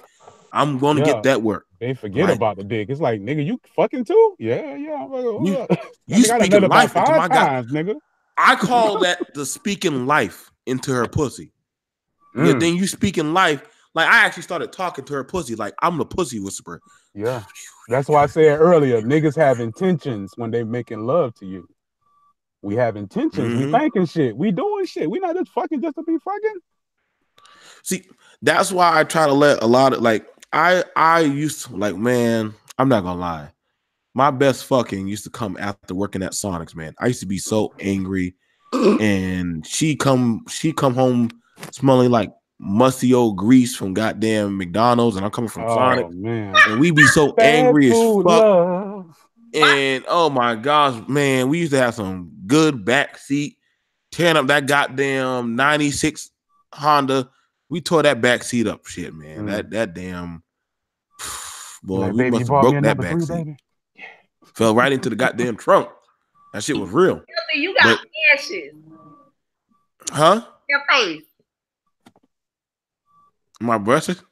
I'm gonna get that work. They forget about the dick. It's like, nigga, you fucking too? Yeah. I'm like, you speaking life into my times, nigga. I call that the speaking life into her pussy. Yeah, then you speaking life. Like, I actually started talking to her pussy. Like, I'm the pussy whisperer. Yeah. That's why I said earlier, niggas have intentions when they making love to you. We have intentions. We thinking shit. We doing shit. We not just fucking just to be fucking. See, that's why I try to let a lot of, like, I used to, like, man, I'm not gonna lie. My best fucking used to come after working at Sonic's, man. I used to be so angry. And she come home smelling like musty old grease from goddamn McDonald's, and I'm coming from Sonic, man. And we be so angry as fuck. Love. And oh my gosh, man, we used to have some good backseat, tearing up that goddamn 96 Honda. We tore that backseat up, shit, man. That damn boy, like, we must have broke that backseat. Fell right into the goddamn trunk. That shit was real. You got ashes. Huh? Your face. My breasts?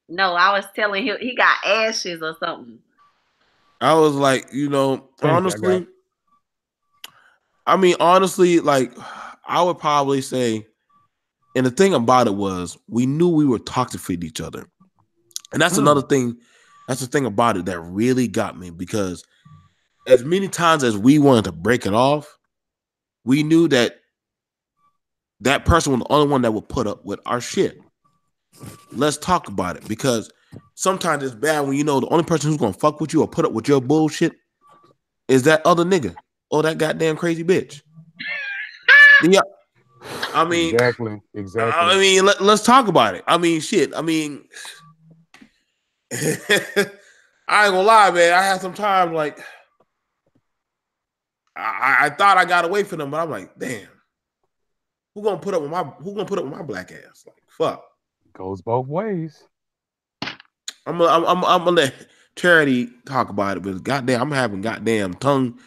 No, I was telling him he got ashes or something. I was like, honestly, like, I would probably say, and the thing about it was, we knew we were toxic for each other. And that's another thing. That's the thing about it that really got me, because as many times as we wanted to break it off, we knew that that person was the only one that would put up with our shit. Let's talk about it, because sometimes it's bad when you know the only person who's gonna fuck with you or put up with your bullshit is that other nigga or that goddamn crazy bitch. Yeah, I mean, exactly. I mean, let's talk about it. I mean, shit. I mean, I ain't gonna lie, man. I had some times like I thought I got away from them, but I'm like, damn, who gonna put up with my black ass? Like, fuck. Goes both ways. I'm gonna let Charity talk about it, but goddamn, I'm having goddamn tongue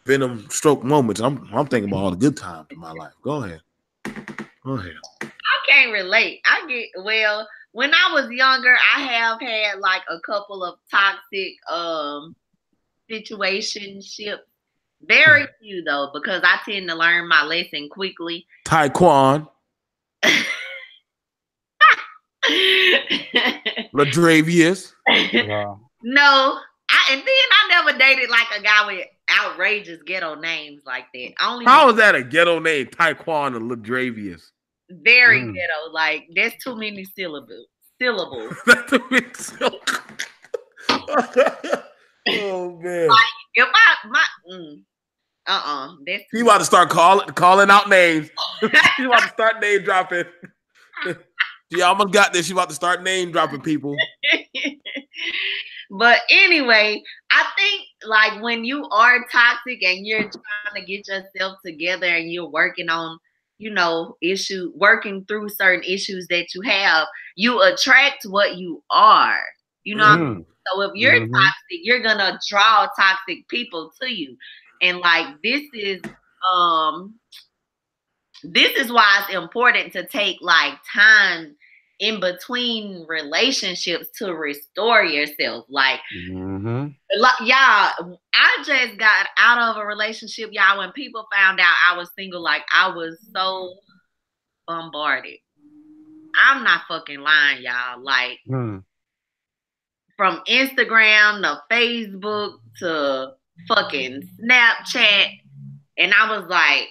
venom stroke moments. I'm thinking about all the good times in my life. Go ahead. I can't relate. When I was younger, I have had like a couple of toxic situationships. Very few though, because I tend to learn my lesson quickly. Taekwon. Ladravius. No. And then I never dated like a guy with outrageous ghetto names like that. How is that a ghetto name? Taekwon and Ladravius. Very ghetto. Like, there's too many syllables. That's too many syllables. Oh man. Like, if He about to start calling out names. He about to start name dropping. She almost got this. She about to start name dropping people. But anyway, I think like when you are toxic and you're trying to get yourself together and you're working on working through certain issues that you have, you attract what you are. You know what I mean? So if you're toxic, you're gonna draw toxic people to you. And like this is why it's important to take like time in between relationships to restore yourself. Like, y'all, I just got out of a relationship, y'all, when people found out I was single. Like, I was so bombarded. I'm not fucking lying, y'all. Like, from Instagram to Facebook to fucking Snapchat. And I was like,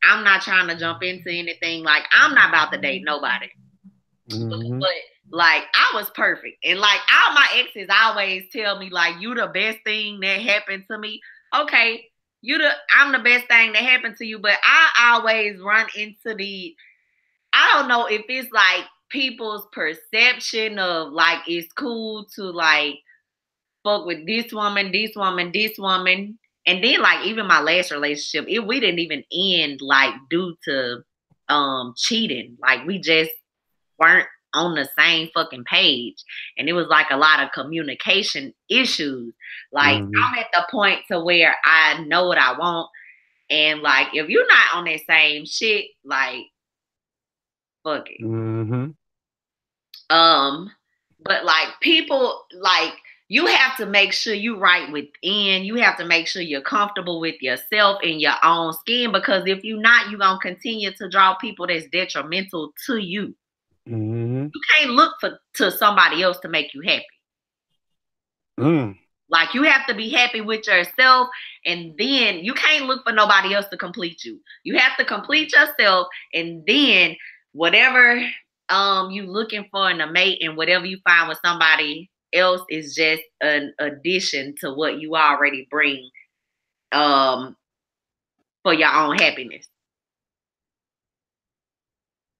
I'm not trying to jump into anything. Like, I'm not about to date nobody. But like, I was perfect. And like, all my exes always tell me, like, you the best thing that happened to me. Okay, I'm the best thing that happened to you. But I always run into I don't know if it's like people's perception of like, it's cool to like fuck with this woman, this woman, this woman. And then like even my last relationship, we didn't even end like due to cheating. Like we just weren't on the same fucking page. And it was like a lot of communication issues. Like I'm at the point to where I know what I want. And like if you're not on that same shit, like fuck it. But like people, like you have to make sure you right within. You have to make sure you're comfortable with yourself in your own skin, because if you're not, you're gonna continue to draw people that's detrimental to you. You can't look to somebody else to make you happy. Like you have to be happy with yourself, and then you can't look for nobody else to complete you. You have to complete yourself, and then whatever you looking for in a mate and whatever you find with somebody else is just an addition to what you already bring for your own happiness.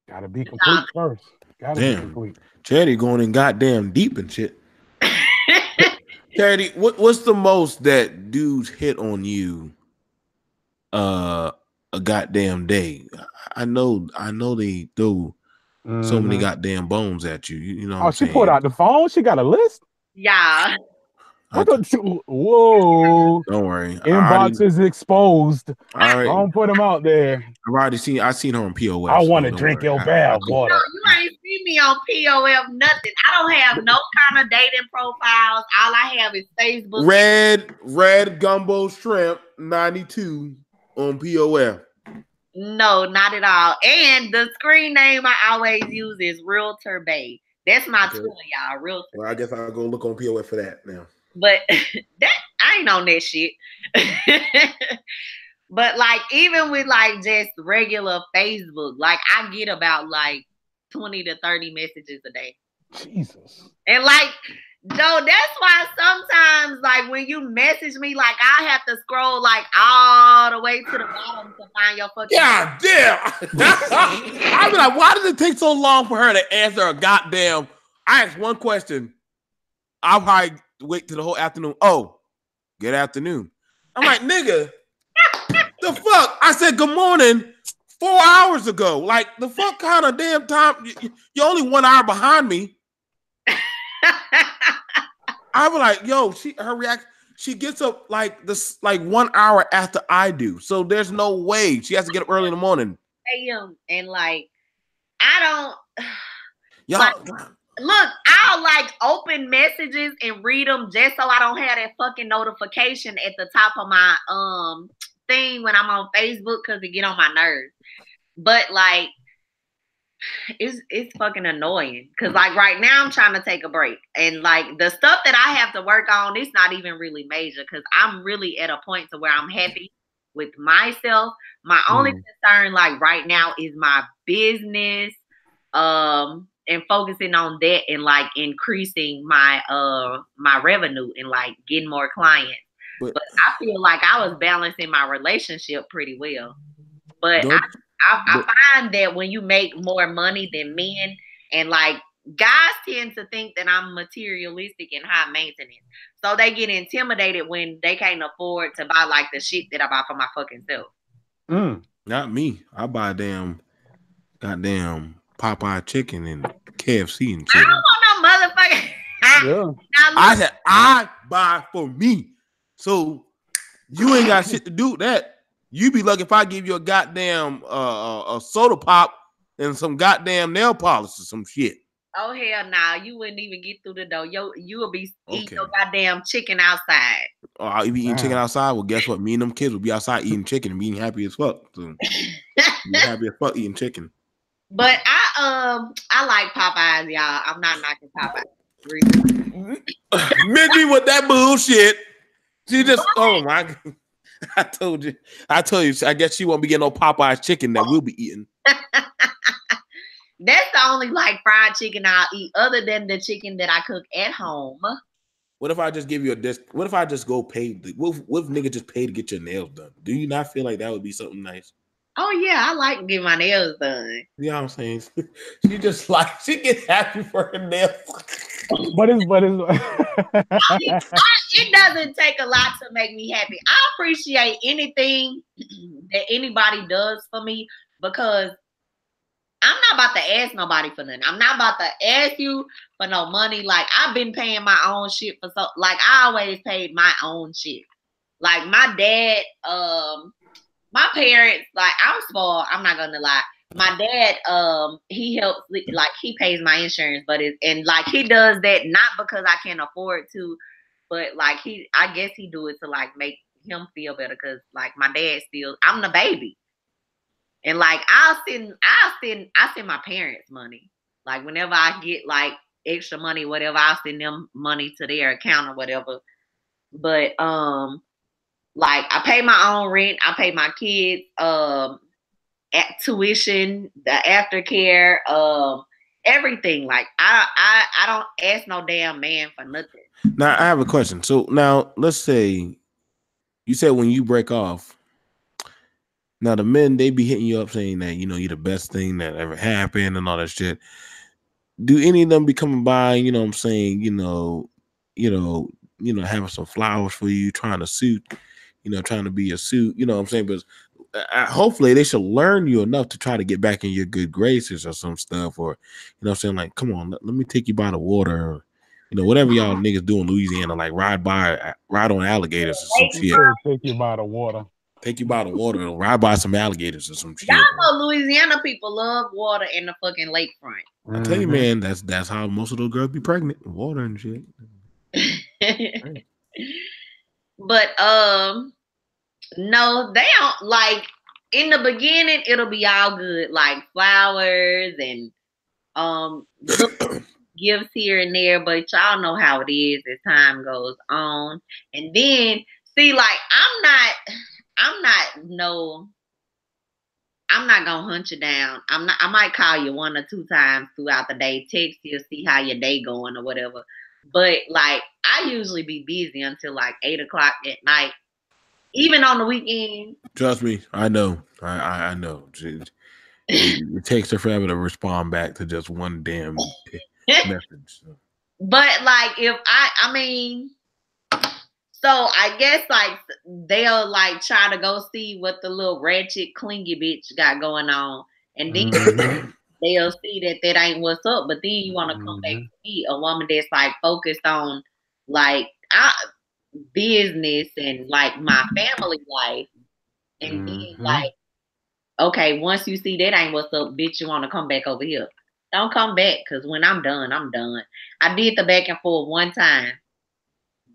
Gotta be complete first. Gotta be complete. Charity going in goddamn deep and shit. Charity, what's the most that dudes hit on you a goddamn day? I know they threw so many goddamn bones at you. You know what I'm saying? She pulled out the phone. She got a list. Yeah. Whoa! Don't worry. Inbox is exposed. I don't put them out there. I seen her on POF. I want to drink your bath water. No, you ain't see me on POF nothing. I don't have no kind of dating profiles. All I have is Facebook. Red Gumbo Shrimp 92 on POF. No, not at all. And the screen name I always use is Realtor Bay. That's my Twitter, y'all. Realtor. Well, I guess I'll go look on POF for that now. But I ain't on that shit. But like even with like just regular Facebook, like I get about like 20 to 30 messages a day. Jesus. And like, Joe, that's why sometimes like when you message me, like I have to scroll like all the way to the bottom to find your fucking. Yeah, damn. I be like, why does it take so long for her to answer a goddamn? I asked one question. I'll probably wait till the whole afternoon. Oh, good afternoon. I'm like, nigga, the fuck? I said good morning 4 hours ago. Like, the fuck kind of damn time? You're only 1 hour behind me. I was like, yo, her reaction, she gets up like this, like 1 hour after I do. So there's no way she has to get up early in the morning. And like, I don't. Y'all. Like, look, I'll like open messages and read them just so I don't have that fucking notification at the top of my thing when I'm on Facebook because it get on my nerves. But like, it's fucking annoying because like right now I'm trying to take a break, and like the stuff that I have to work on, it's not even really major because I'm really at a point to where I'm happy with myself. My only concern like right now is my business, and focusing on that and like increasing my my revenue and like getting more clients. But I feel like I was balancing my relationship pretty well. But I find that when you make more money than men, and like guys tend to think that I'm materialistic and high maintenance. So they get intimidated when they can't afford to buy like the shit that I buy for my fucking self. Not me. I buy damn goddamn Popeye chicken and KFC and I shit. don't want no motherfucker. Yeah. I said I buy for me. So you ain't got shit to do with that. You be lucky if I give you a goddamn a soda pop and some goddamn nail polish or some shit. Oh hell nah, you wouldn't even get through the door. You would be eating Okay. your goddamn chicken outside. You be eating chicken outside. Well, guess what? Me and them kids will be outside eating chicken and being happy as fuck. So be happy as fuck eating chicken. But I like Popeyes, y'all. I'm not knocking Popeyes. Mindy with that bullshit. She just my God. I told you. I guess she won't be getting no Popeyes chicken that we'll be eating. That's the only like fried chicken I'll eat, other than the chicken that I cook at home. What if I just give you a disc? What if I just go pay? What if nigga just pay to get your nails done? Do you not feel like that would be something nice? Oh yeah, I like getting my nails done. You know what I'm saying? She just like she get happy for her nails. But it's it doesn't take a lot to make me happy. I appreciate anything that anybody does for me, because I'm not about to ask nobody for nothing. I'm not about to ask you for no money. Like, I've been paying my own shit for like, I always paid my own shit. Like, my dad, my parents, like, I'm spoiled. I'm not gonna lie. My dad, he helps, like, he pays my insurance, but he does that not because I can't afford to, but like, I guess he do it to like make him feel better, because like my dad I'm the baby. And like I send my parents money. Like whenever I get like extra money, whatever, I'll send them money to their account or whatever. But like I pay my own rent, I pay my kids tuition, the aftercare, everything. Like I don't ask no damn man for nothing. Now I have a question. So now let's say you said when you break off. Now the men, they be hitting you up saying that, you know, you're the best thing that ever happened and all that shit. Do any of them be coming by, you know what I'm saying, having some flowers for you, trying to suit, trying to be a suit, you know what I'm saying? But hopefully they should learn you enough to try to get back in your good graces or some stuff, or, you know what I'm saying, like, come on, let me take you by the water, or, whatever y'all niggas do in Louisiana, like ride on alligators or some shit. Take you by the water. Take you by the water or ride by some alligators or some shit. Y'all know Louisiana people love water in the fucking lakefront. I tell you, man, that's how most of those girls be pregnant. Water and shit. But no, they don't, like, in the beginning it'll be all good, like flowers and gifts here and there, but y'all know how it is as time goes on. And then see, like, I'm not gonna hunt you down. I might call you 1 or 2 times throughout the day, text you, see how your day going or whatever. But like, I usually be busy until like 8 o'clock at night, even on the weekend. Trust me, I know. I know. It takes her forever to respond back to just one damn message. But like, so I guess like they'll like try to go see what the little ratchet clingy bitch got going on, and then they'll see that ain't what's up. But then you want to come back to me, a woman that's like focused on like business and like my family life, and then like, okay, once you see that ain't what's up, bitch, you want to come back over here. Don't come back, because when I'm done, I'm done. I did the back and forth one time.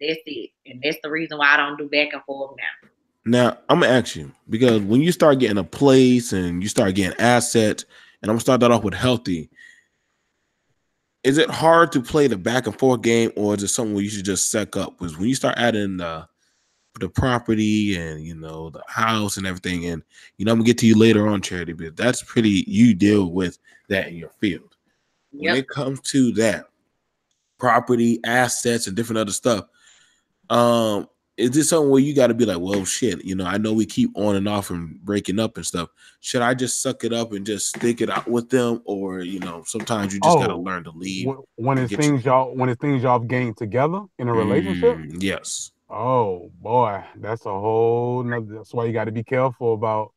That's it. And that's the reason why I don't do back and forth now. Now, I'm going to ask you, because when you start getting a place and you start getting assets, and I'm going to start that off with healthy, is it hard to play the back and forth game, or is it something where you should just suck up? Because when you start adding the property and, the house and everything, and, I'm going to get to you later on, Charity, but that's pretty, you deal with that in your field. Yep. When it comes to that, property, assets, and different other stuff, is this something where you got to be like, well, shit, I know we keep on and off and breaking up and stuff. Should I just suck it up and just stick it out with them, or sometimes you just got to learn to leave when it's things y'all gained together in a relationship? Yes. Oh boy, that's a whole nother. That's why you got to be careful about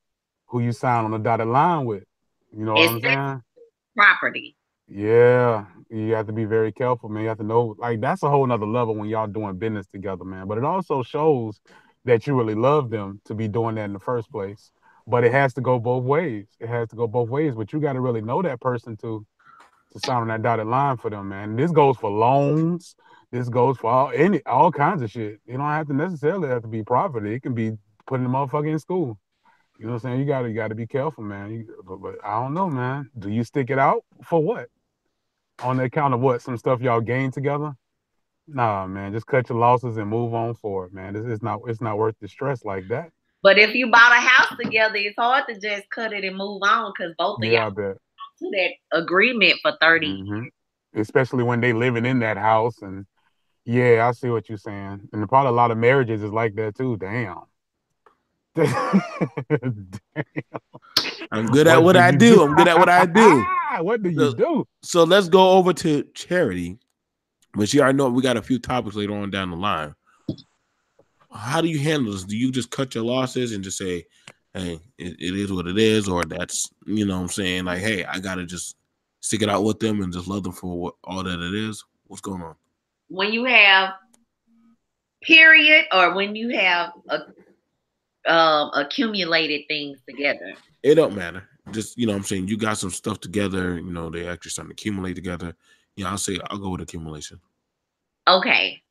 who you sign on the dotted line with. You know what I'm saying? Property. Yeah, you have to be very careful, man. You have to know, like, that's a whole nother level when y'all doing business together, man. But it also shows that you really love them to be doing that in the first place. But it has to go both ways. It has to go both ways. But you got to really know that person to sign on that dotted line for them, man. This goes for loans. This goes for all kinds of shit. You don't have to necessarily have to be property. It can be putting the motherfucker in school. You know what I'm saying? You gotta be careful, man. But I don't know, man. Do you stick it out for what? On the account of what? Some stuff y'all gain together? Nah, man. Just cut your losses and move on forward, man. It's not worth the stress like that. But if you bought a house together, it's hard to just cut it and move on because both of y'all to that agreement for 30 years. Especially when they living in that house. And yeah, I see what you're saying. And probably a lot of marriages is like that too. Damn. I'm good at what I do. I'm good at what I do. What do you do? So let's go over to Charity. But you already know we got a few topics later on down the line. How do you handle this? Do you just cut your losses and just say, hey, it is what it is? Or that's, you know what I'm saying? Like, hey, I got to just stick it out with them and just love them for all that it is? What's going on? When you have period or when you have accumulated things together? It don't matter. Just, you know what I'm saying? You got some stuff together, you know, they actually starting to accumulate together. Yeah, I'll go with accumulation. Okay.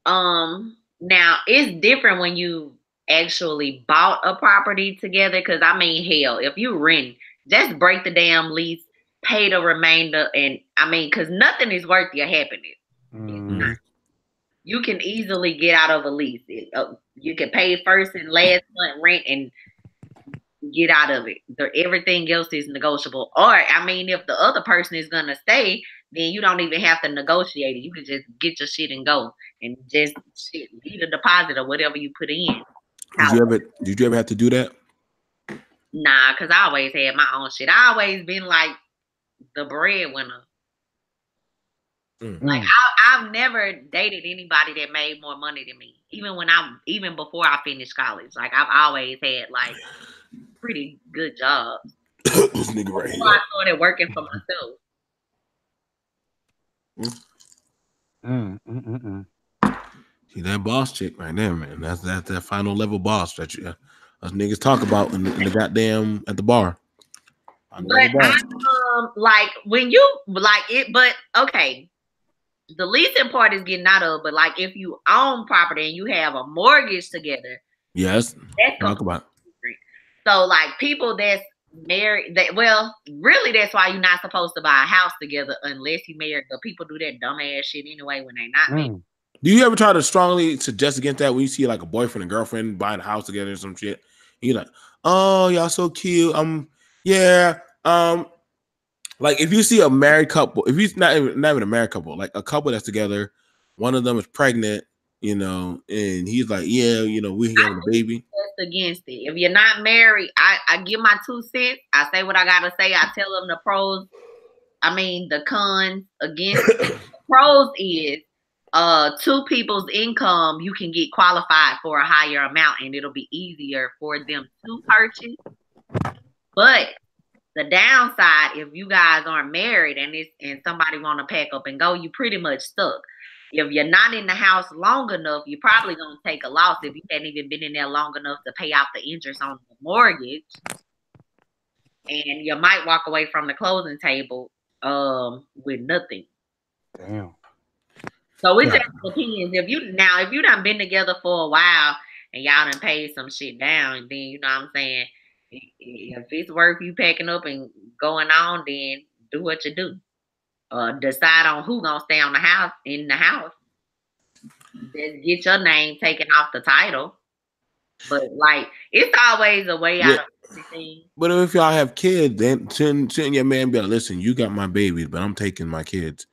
Now it's different when you actually bought a property together. Cause I mean, hell, if you rent, just break the damn lease, pay the remainder, and I mean, cause nothing is worth your happiness. Mm-hmm. You can easily get out of a lease. You can pay first and last month rent and get out of it. Everything else is negotiable. Or, I mean, if the other person is going to stay, then you don't even have to negotiate it. You can just get your shit and go and just leave a deposit or whatever you put in. Did you ever have to do that? Nah, because I always had my own shit. I always been like the breadwinner. Like I've never dated anybody that made more money than me. Even before I finished college. Like I've always had like pretty good jobs. This nigga right here. I started working for myself. See that boss chick right there, man. That's that final level boss that us niggas talk about in the goddamn at the bar. But like when you like it, but okay. The leasing part is getting out of, but like if you own property and you have a mortgage together, yes, talk about it. So like people that's married, really that's why you're not supposed to buy a house together unless you married. But people do that dumbass shit anyway when they're not married. Do you ever try to strongly suggest against that when you see like a boyfriend and girlfriend buying a house together or some shit? You're like, oh, y'all so cute. Like if you see a married couple, if you not even a married couple, like a couple that's together, one of them is pregnant, you know, and he's like, yeah, you know, we're having a baby. Against it. If you're not married, I give my 2 cents. I say what I gotta say. I tell them the pros. I mean the cons against it. The pros is 2 people's income, you can get qualified for a higher amount and it'll be easier for them to purchase. But the downside, if you guys aren't married and somebody want to pack up and go, you pretty much stuck. If you're not in the house long enough, you're probably going to take a loss if you hadn't even been in there long enough to pay off the interest on the mortgage. And you might walk away from the closing table with nothing. Damn. So it just depends. If you done been together for a while and y'all done paid some shit down, then you know what I'm saying? If it's worth you packing up and going on, then do what you do. Decide on who gonna stay in the house. Just get your name taken off the title. But like, it's always a way out of everything. But if y'all have kids, then shouldn't your man be like, listen, you got my babies, but I'm taking my kids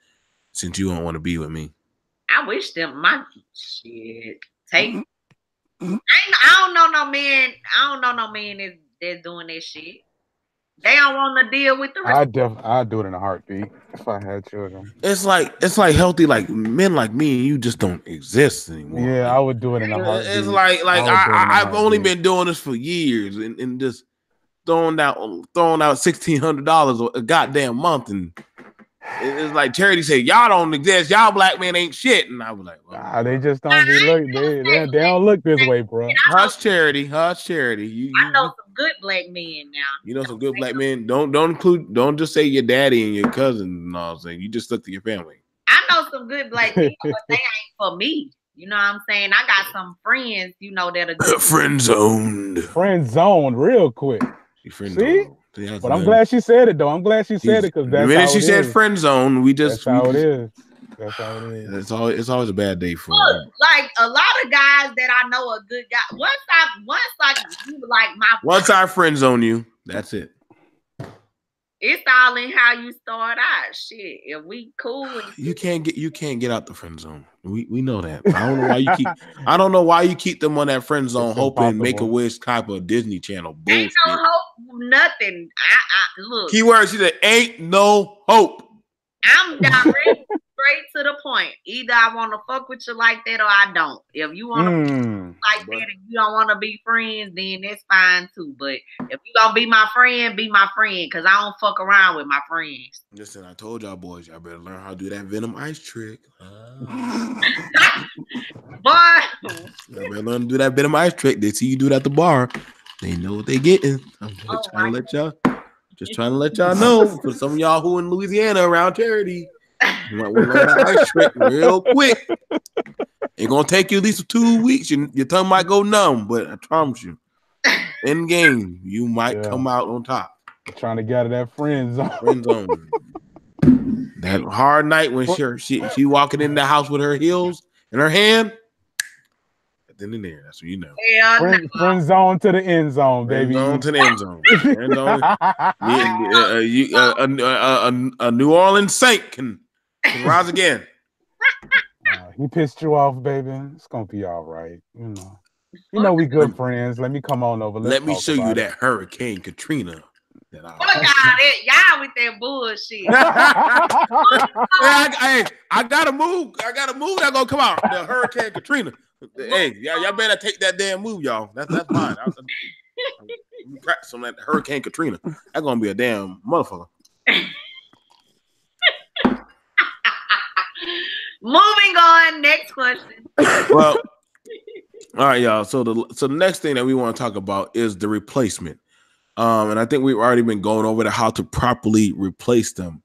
since you don't want to be with me. I wish them my shit. I don't know no man. I don't know no man that's doing that shit. They don't want to deal with the rest. I'd do it in a heartbeat if I had children. It's like healthy, like men like me and you just don't exist anymore. Yeah, I would do it in a heartbeat. It's like I've only been doing this for years and just throwing out $1,600 a goddamn month, and it's like Charity said, y'all don't exist, y'all black men ain't shit, and I was like, well, they just don't be look. They don't look this way, bro. Hush, Charity. You I know some good black men now. You know some good black men. Don't just say your daddy and your cousin and all. Saying you just look to your family. I know some good black men, but they ain't for me. You know what I'm saying? I got some friends, you know, that are good. Friend zoned real quick. See? But I'm glad she said it, though. I'm glad she said it because that's the minute she said friend zone, we just. That's how it is. That's how it is. It's always a bad day for. Look, like a lot of guys that I know are good guys. Once I friend zone you, that's it. It's all in how you start out. Shit, if we cool, you can't get out the friend zone. We know that. I don't know why you keep them on that friend zone, hoping Make-A-Wish type of Disney Channel bullshit. Ain't no hope, nothing. I look. Keyword: she said, "Ain't no hope." I'm direct. Straight to the point. Either I want to fuck with you like that or I don't. If you want to like that and you don't want to be friends, then that's fine too. But if you gonna be my friend, because I don't fuck around with my friends. Listen, I told y'all boys, y'all better learn how to do that Venom Ice trick. Boy, y'all better learn to do that Venom Ice trick. They see you do it at the bar, they know what they getting. I'm just trying to let y'all know. For some of y'all who in Louisiana around Charity. You might want to learn that ice trick real quick. It's gonna take you at least 2 weeks. Your tongue might go numb, but I promise you, in game, you might come out on top. Trying to get out of that friend zone. That hard night when she walking in the house with her heels in her hand. Then in there, that's what you know. Friend zone to the end zone, baby. Friend zone to the end zone. A New Orleans Saint can rise again. He pissed you off, baby. It's gonna be all right. You know we good friends. Let me come on over. Let me show you that Hurricane Katrina. Fuck out it, y'all with that bullshit. Hey, I gotta move. That's gonna come out. The Hurricane Katrina. Hey, y'all better take that damn move, y'all. That's fine. I'm practice on that Hurricane Katrina. That's gonna be a damn motherfucker. Moving on. Next question. Well, all right, y'all. So the next thing that we want to talk about is the replacement. And I think we've already been going over how to properly replace them.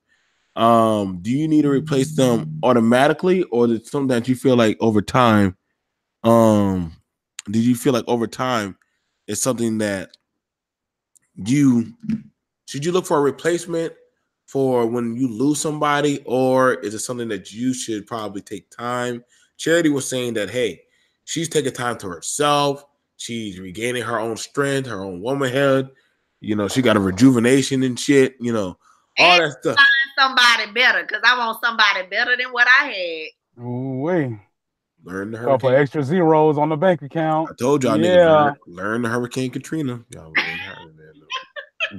Do you need to replace them automatically, or is it something that you feel like over time? Did you feel like over time it's something that should you look for a replacement for when you lose somebody, or is it something that you should probably take time? Charity was saying that, hey, she's taking time to herself. She's regaining her own strength, her own womanhood. She got a rejuvenation and shit, all that stuff. Find somebody better, because I want somebody better than what I had. Ooh, wait. Learn the couple extra zeros on the bank account. I told y'all, niggas, learn the Hurricane Katrina. Y'all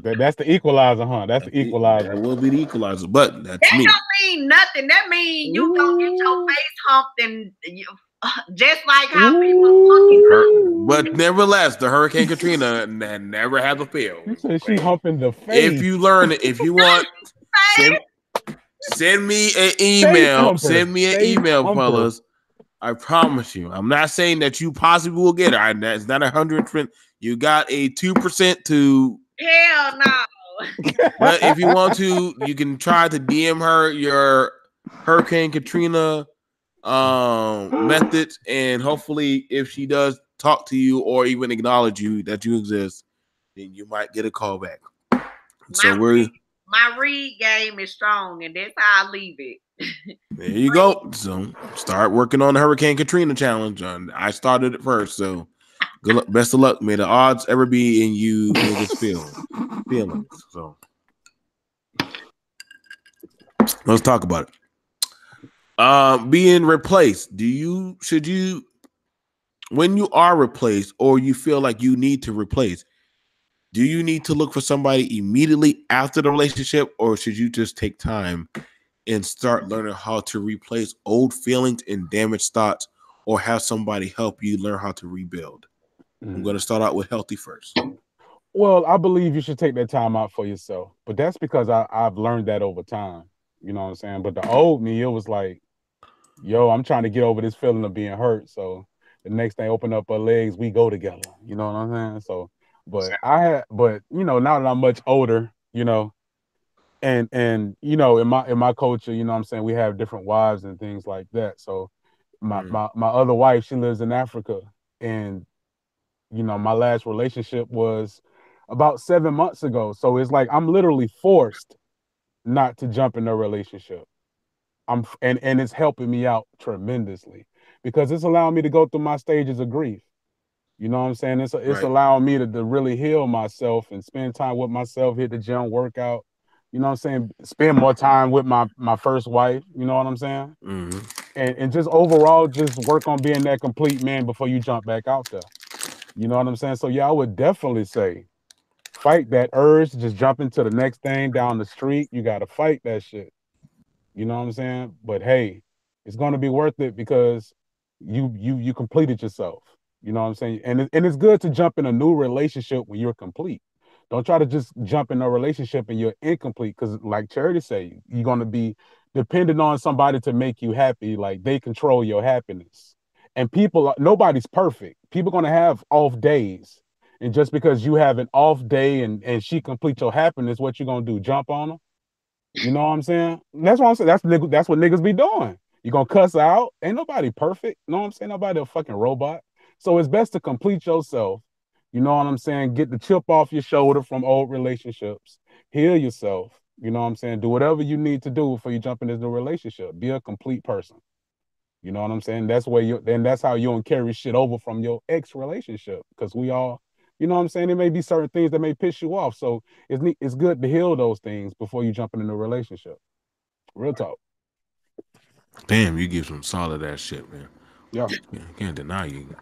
that's the equalizer, huh? That's the equalizer. That will be the equalizer, but that's me. That don't mean nothing. That means you gonna get your face humped and just like how people. But nevertheless, the Hurricane Katrina never has a fail. She humping the face. If you learn it, if you want, send me an email. Send me an email, fellas. I promise you. I'm not saying that you possibly will get it. It's not 100%. You got a 2% to. Hell no. But if you want to, you can try to DM her your Hurricane Katrina methods, and hopefully, if she does talk to you or even acknowledge you that you exist, then you might get a call back. My read game is strong, and that's how I leave it. There you go. So start working on the Hurricane Katrina challenge. I started it first, so good luck. Best of luck. May the odds ever be in you niggas' feelings. So let's talk about it. Being replaced. Should you when you are replaced or you feel like you need to replace, do you need to look for somebody immediately after the relationship, or should you just take time and start learning how to replace old feelings and damaged thoughts, or have somebody help you learn how to rebuild? I'm going to start out with healthy first. Well, I believe you should take that time out for yourself, but that's because I've learned that over time. You know what I'm saying? But the old me, it was like, yo, I'm trying to get over this feeling of being hurt. So the next thing, open up her legs, we go together. You know what I'm saying? So, but now that I'm much older, and in my culture, you know what I'm saying, we have different wives and things like that. So my other wife, she lives in Africa, and my last relationship was about 7 months ago. So it's like I'm literally forced not to jump in a relationship. And it's helping me out tremendously because it's allowing me to go through my stages of grief. You know what I'm saying? It's Right. allowing me to really heal myself and spend time with myself, hit the gym, workout. You know what I'm saying? Spend more time with my first wife. You know what I'm saying? Mm-hmm. And just overall, just work on being that complete man before you jump back out there. You know what I'm saying? So yeah, I would definitely say fight that urge to just jump into the next thing down the street. You got to fight that shit. You know what I'm saying? But hey, it's going to be worth it because you completed yourself. You know what I'm saying? And it's good to jump in a new relationship when you're complete. Don't try to just jump in a relationship and you're incomplete because, like Charity say, you're going to be dependent on somebody to make you happy. Like they control your happiness. And nobody's perfect. People going to have off days. And just because you have an off day and she complete your happiness, what you going to do? Jump on her? You know what I'm saying? That's what I'm saying. That's what niggas be doing. You gonna cuss her out? Ain't nobody perfect. You know what I'm saying? Nobody a fucking robot. So it's best to complete yourself. You know what I'm saying? Get the chip off your shoulder from old relationships. Heal yourself. You know what I'm saying? Do whatever you need to do before you jump into the relationship. Be a complete person. You know what I'm saying? That's how you don't carry shit over from your ex relationship. Because we all, you know what I'm saying? There may be certain things that may piss you off. So it's good to heal those things before you jump into a relationship. Real talk. Damn, you give some solid ass shit, man. Yeah. Can't deny you.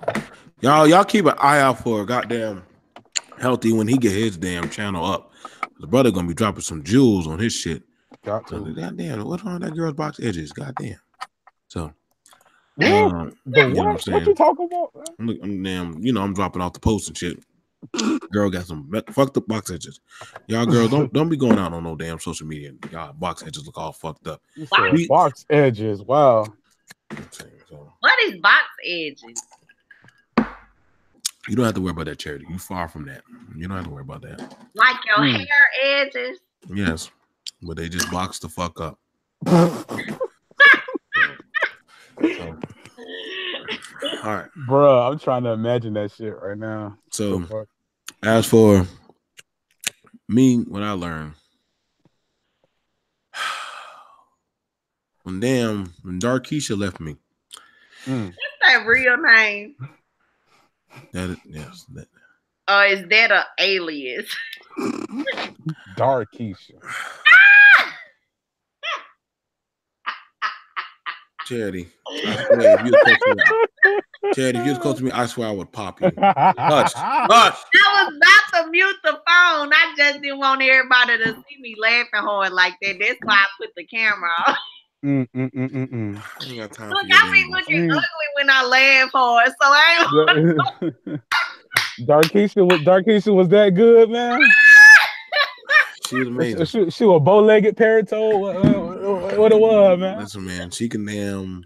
Y'all keep an eye out for goddamn Healthy when he get his damn channel up. The brother gonna be dropping some jewels on his shit. Got to. Goddamn, what's on that girl's box edges? Goddamn. So What? you know what I'm saying? What you talking about? I'm damn, I'm dropping off the post and shit. Girl got some fucked up box edges. Y'all girls don't be going out on no damn social media. Y'all box edges look all fucked up. You said box edges. Wow. What is box edges? You don't have to worry about that, Charity. You far from that. You don't have to worry about that. Like your hair edges? Yes. But they just box the fuck up. So, all right. Bruh, I'm trying to imagine that shit right now. So as for me, what I learned, when Darkeisha left me. What's that real name? Yes. Is that an alias? Darkeisha. Charity, I swear, if you was close to me, I swear I would pop you. Hush. I was about to mute the phone. I just didn't want everybody to see me laughing hard like that. That's why I put the camera on. I ain't got time Look, for I be looking ugly when I laugh hard, so I ain't. Darkeisha was that good, man. She was amazing. She was a bow-legged parrot toe. What it was, man. Listen, man, she can damn.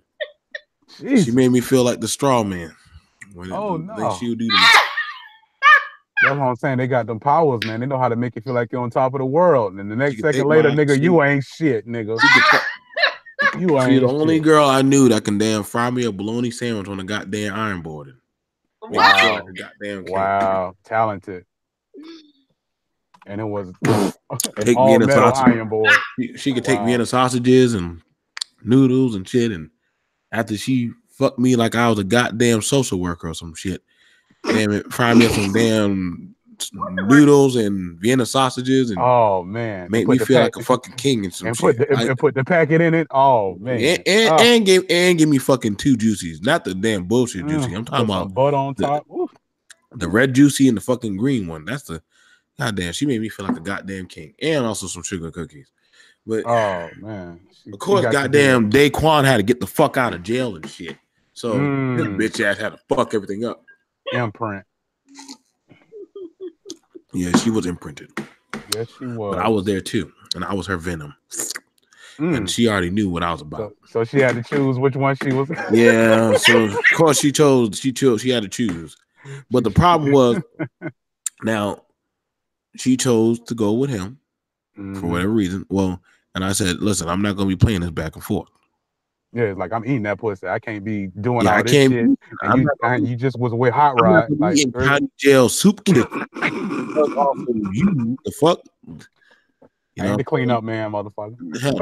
She made me feel like the straw man. No. She would do That's what I'm saying. They got them powers, man. They know how to make you feel like you're on top of the world. And the next second later, you ain't shit, nigga. You ain't. She's the only girl I knew that can damn fry me a bologna sandwich on a goddamn iron board. Wow. Wow. Talented. And it was take me in a iron board. She could take me in sausages and noodles and shit. And after she fucked me like I was a goddamn social worker or some shit, damn it, fry me up some damn noodles and Vienna sausages and make me feel like a fucking king and some shit. And put the packet in it. Oh man. And give me fucking 2 juicies, not the damn bullshit juicy. I'm talking about butter on top. The red juicy and the fucking green one. That's the goddamn. She made me feel like a goddamn king, and also some sugar cookies. But man, of course, goddamn Daquan had to get the fuck out of jail and shit. So his bitch ass had to fuck everything up. Imprint. Yeah, she was imprinted. Yes, she was. But I was there too, and I was her venom. And she already knew what I was about. So she had to choose which one she was. Yeah, so of course she chose. She had to choose. But the problem was, now she chose to go with him for whatever reason. Well, and I said, listen, I'm not going to be playing this back and forth. Yeah, it's like I'm eating that pussy. I can't be doing Yeah, all I this can't shit. be, And you just was with Hot I'm not Rod. gonna Like be in county jail soup kitchen. Also, you the fuck. You I ain't know, the cleanup man, motherfucker. Hell,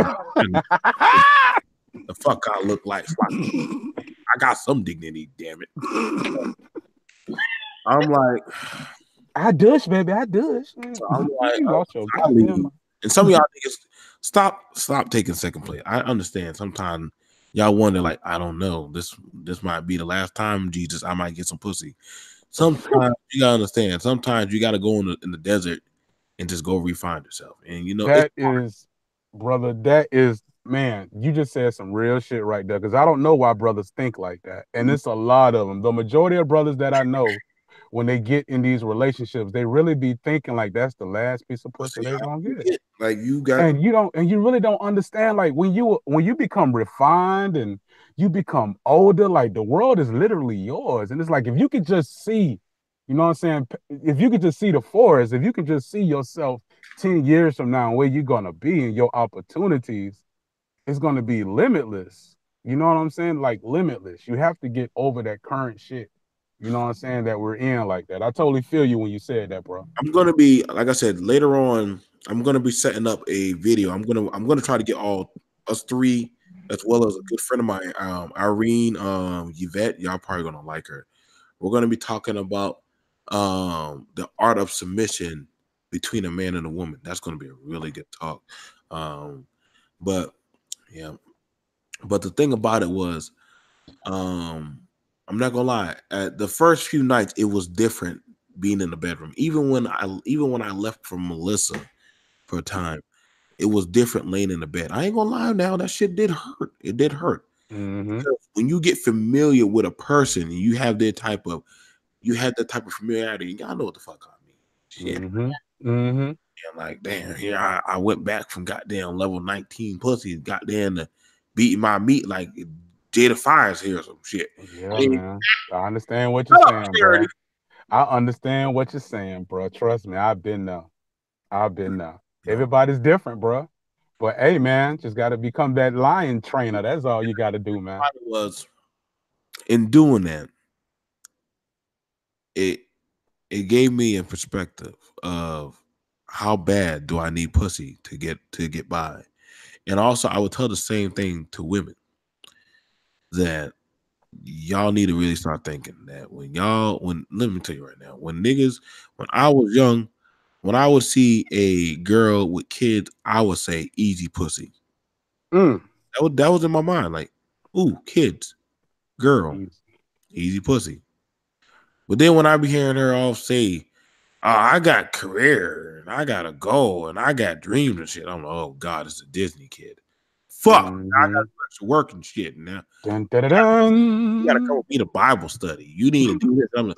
the fuck I look like. I got some dignity, damn it. I'm like, I douche, baby. I douche. so I'm like, You lost your I'll leave. goddamn. And some of y'all niggas stop taking second place. I understand. Sometimes y'all wonder, like, I don't know. This might be the last time, Jesus, I might get some pussy. Sometimes you gotta understand. Sometimes you gotta go in the desert and just go refine yourself. And you know, That is, brother. That is, man. You just said some real shit right there. Because I don't know why brothers think like that, and it's a lot of them. The majority of brothers that I know, when they get in these relationships, they really be thinking like that's the last piece of pussy they're gonna get. like you got, And you really don't understand. Like when you become refined and you become older, like the world is literally yours. And it's like if you could just see, you know what I'm saying? If you could just see the forest, if you could just see yourself 10 years from now and where you're gonna be and your opportunities, it's gonna be limitless. You know what I'm saying? Like limitless. You have to get over that current shit. You know what I'm saying? That we're in like that. I totally feel you when you said that, bro. I'm gonna be, like I said, later on, I'm gonna be setting up a video. I'm gonna try to get all us three, as well as a good friend of mine, Irene, Yvette. Y'all probably gonna like her. We're gonna be talking about the art of submission between a man and a woman. That's gonna be a really good talk. But yeah, but the thing about it was, I'm not gonna lie. At the first few nights, it was different being in the bedroom. Even when I left from Melissa for a time, it was different laying in the bed. I ain't gonna lie. Now that shit did hurt. It did hurt. Because when you get familiar with a person, and you have that type of familiarity. Y'all know what the fuck I mean. Shit. And like, damn, here I went back from goddamn level 19 pussy, goddamn to beating my meat like Jada Fire's here or some shit. Yeah, man. I understand what you're saying, bro. I understand what you're saying, bro. Trust me, I've been there. Everybody's different, bro. But hey, man, just got to become that lion trainer. That's all you got to do, man. Was in doing that, it gave me a perspective of how bad do I need pussy to get by. And also I would tell the same thing to women, that y'all need to really start thinking that when let me tell you right now, when I was young, when I would see a girl with kids, I would say easy pussy. That was in my mind, like, ooh, kids, girl, easy pussy. But then when I be hearing her all say, oh, I got career and I got a goal and I got dreams and shit, I'm like, oh God, it's a Disney kid. Fuck, I got to work and shit now. You gotta come with me to Bible study. You need to do this. I'm like,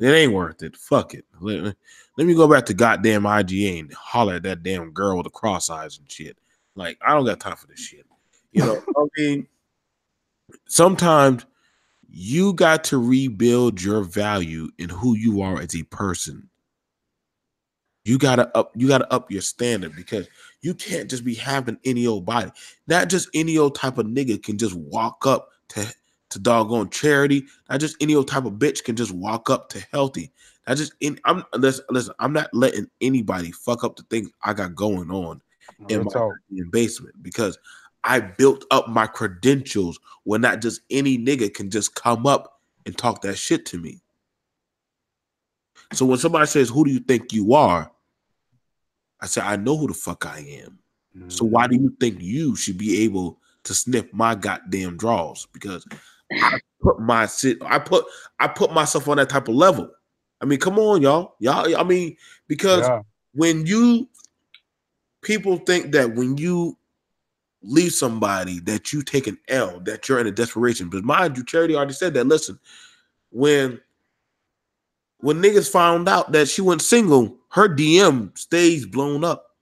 it ain't worth it. Fuck it. Let me go back to goddamn IGA and holler at that damn girl with the cross eyes and shit. Like, I don't got time for this shit. You know, I mean, sometimes you got to rebuild your value in who you are as a person. You gotta up your standard, because you can't just be having any old body. Not just any old type of nigga can just walk up to doggone charity. Not just any old type of bitch can just walk up to healthy. Listen, I'm not letting anybody fuck up the things I got going on in my basement, because I built up my credentials where not just any nigga can just come up and talk that shit to me. So when somebody says, who do you think you are? I said, I know who the fuck I am. So why do you think you should be able to sniff my goddamn draws? Because I put myself on that type of level. I mean, come on, y'all. I mean, because when people think that when you leave somebody that you take an L, that you're in a desperation. But mind you, Charity already said that. Listen, when when niggas found out that she went single, her DM stays blown up.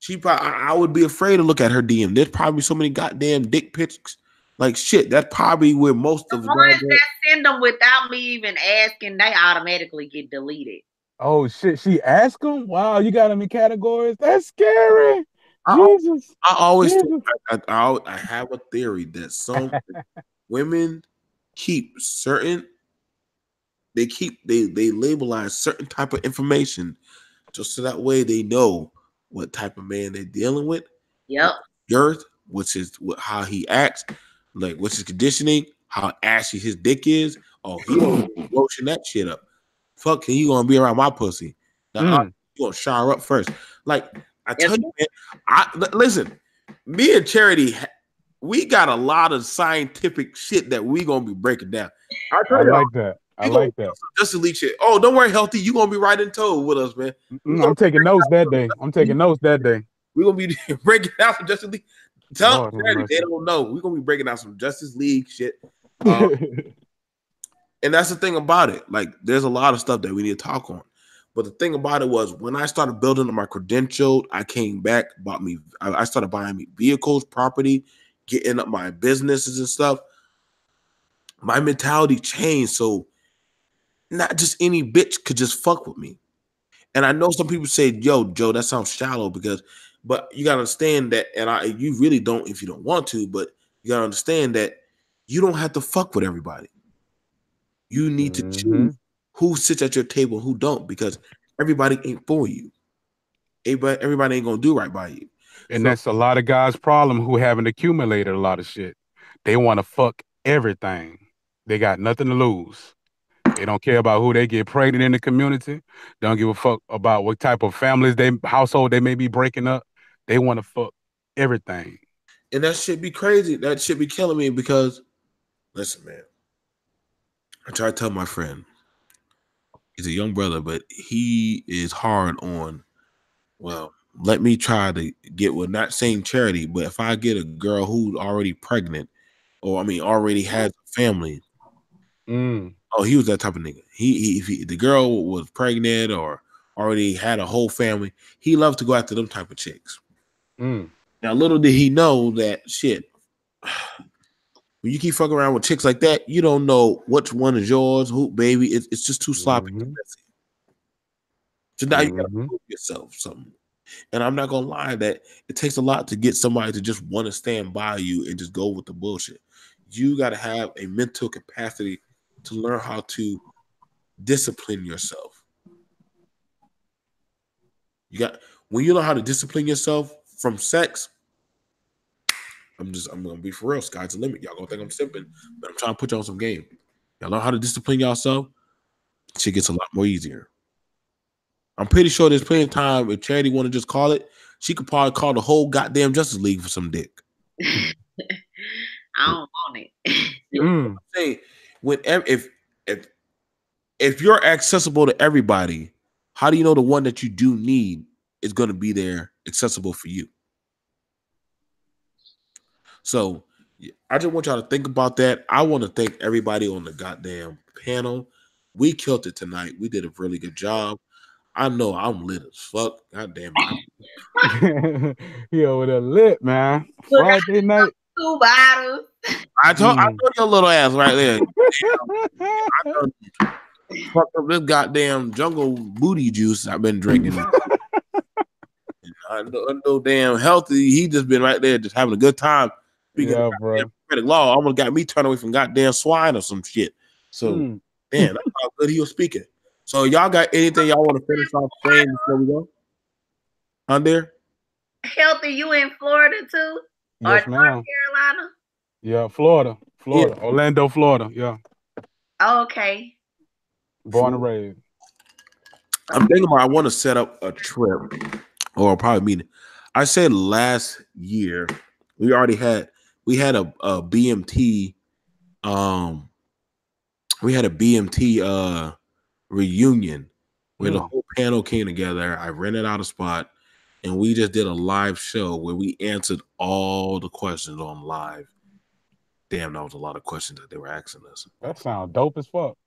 She probably, I would be afraid to look at her DM. There's probably so many goddamn dick pics. Like shit, that's probably where most the of ones that send them without me even asking, they automatically get deleted. Oh shit, she asked them? Wow, you got them in categories. That's scary. Jesus. I always think, I have a theory that some women keep certain, they labelize certain type of information just so that way they know what type of man they're dealing with. Yep. Girth, which is how he acts, like what's his conditioning, how ashy his dick is. Oh, he don't lotion that shit up. Fuck, you gonna be around my pussy? Now, you gonna shower up first? Like I tell you, man, listen. Me and Charity, we got a lot of scientific shit that we gonna be breaking down. I like that. I like that. Justice League shit. Oh, don't worry, Healthy. You gonna be right in tow with us, man. I'm taking notes that day. We're gonna be breaking out some Justice League. Tell them they don't know. We're gonna be breaking out some Justice League shit. And that's the thing about it. Like, there's a lot of stuff that we need to talk on. But the thing about it was, when I started building up my credential, I came back, I started buying me vehicles, property, getting up my businesses and stuff. My mentality changed. So not just any bitch could just fuck with me. And I know some people say, yo, Joe, that sounds shallow but you gotta understand that, and you really don't if you don't want to, but you gotta understand that you don't have to fuck with everybody. You need to choose who sits at your table and who don't, because everybody ain't for you. Everybody ain't gonna do right by you. And that's a lot of guys' problem who haven't accumulated a lot of shit. They want to fuck everything. They got nothing to lose. They don't care about who they get pregnant in the community. They don't give a fuck about what type of household they may be breaking up. They want to fuck everything. And that shit be crazy. That shit be killing me because, listen, man, I try to tell my friend, he's a young brother, but he is hard on, well, let me try to get, well, not saying Charity, but if I get a girl who's already pregnant, or already has a family, oh, he was that type of nigga. If the girl was pregnant or already had a whole family, he loved to go after them type of chicks. Now, little did he know that shit. When you keep fucking around with chicks like that, you don't know which one is yours, who, baby. It's just too sloppy. So now you gotta prove yourself something. And I'm not gonna lie that it takes a lot to get somebody to just want to stand by you and just go with the bullshit. You gotta have a mental capacity to learn how to discipline yourself. When you know how to discipline yourself from sex, I'm gonna be for real. Sky's the limit. Y'all gonna think I'm simping, but I'm trying to put you on some game. Y'all know how to discipline yourself. Shit gets a lot more easier. I'm pretty sure there's plenty of time if Charity want to just call it, she could probably call the whole goddamn Justice League for some dick. I don't want it. You know what I'm saying? If you're accessible to everybody, how do you know the one that you do need is going to be there accessible for you? So I just want y'all to think about that. I want to thank everybody on the goddamn panel. We killed it tonight. We did a really good job. I know I'm lit as fuck. God damn it. He over there lit, man. Friday night. 2 bottles. I told your little ass right there. I fucked up this goddamn jungle booty juice I've been drinking. I know damn Healthy. He just been right there just having a good time. Speaking of prophetic law, almost got me turned away from goddamn swine or some shit. So, man, that's how good he was speaking. So, y'all got anything y'all want to finish off saying before we go? On there? Healthy, you in Florida too? Yes, or ma'am. North Carolina? Yeah, Florida. Yeah. Orlando, Florida. Yeah. Okay. Born and raised. I'm thinking about I want to set up a trip, or probably mean. I said last year we had a BMT we had a BMT reunion where the whole panel came together. I rented out a spot and we just did a live show where we answered all the questions on live. Damn, that was a lot of questions that they were asking us. That sounds dope as fuck.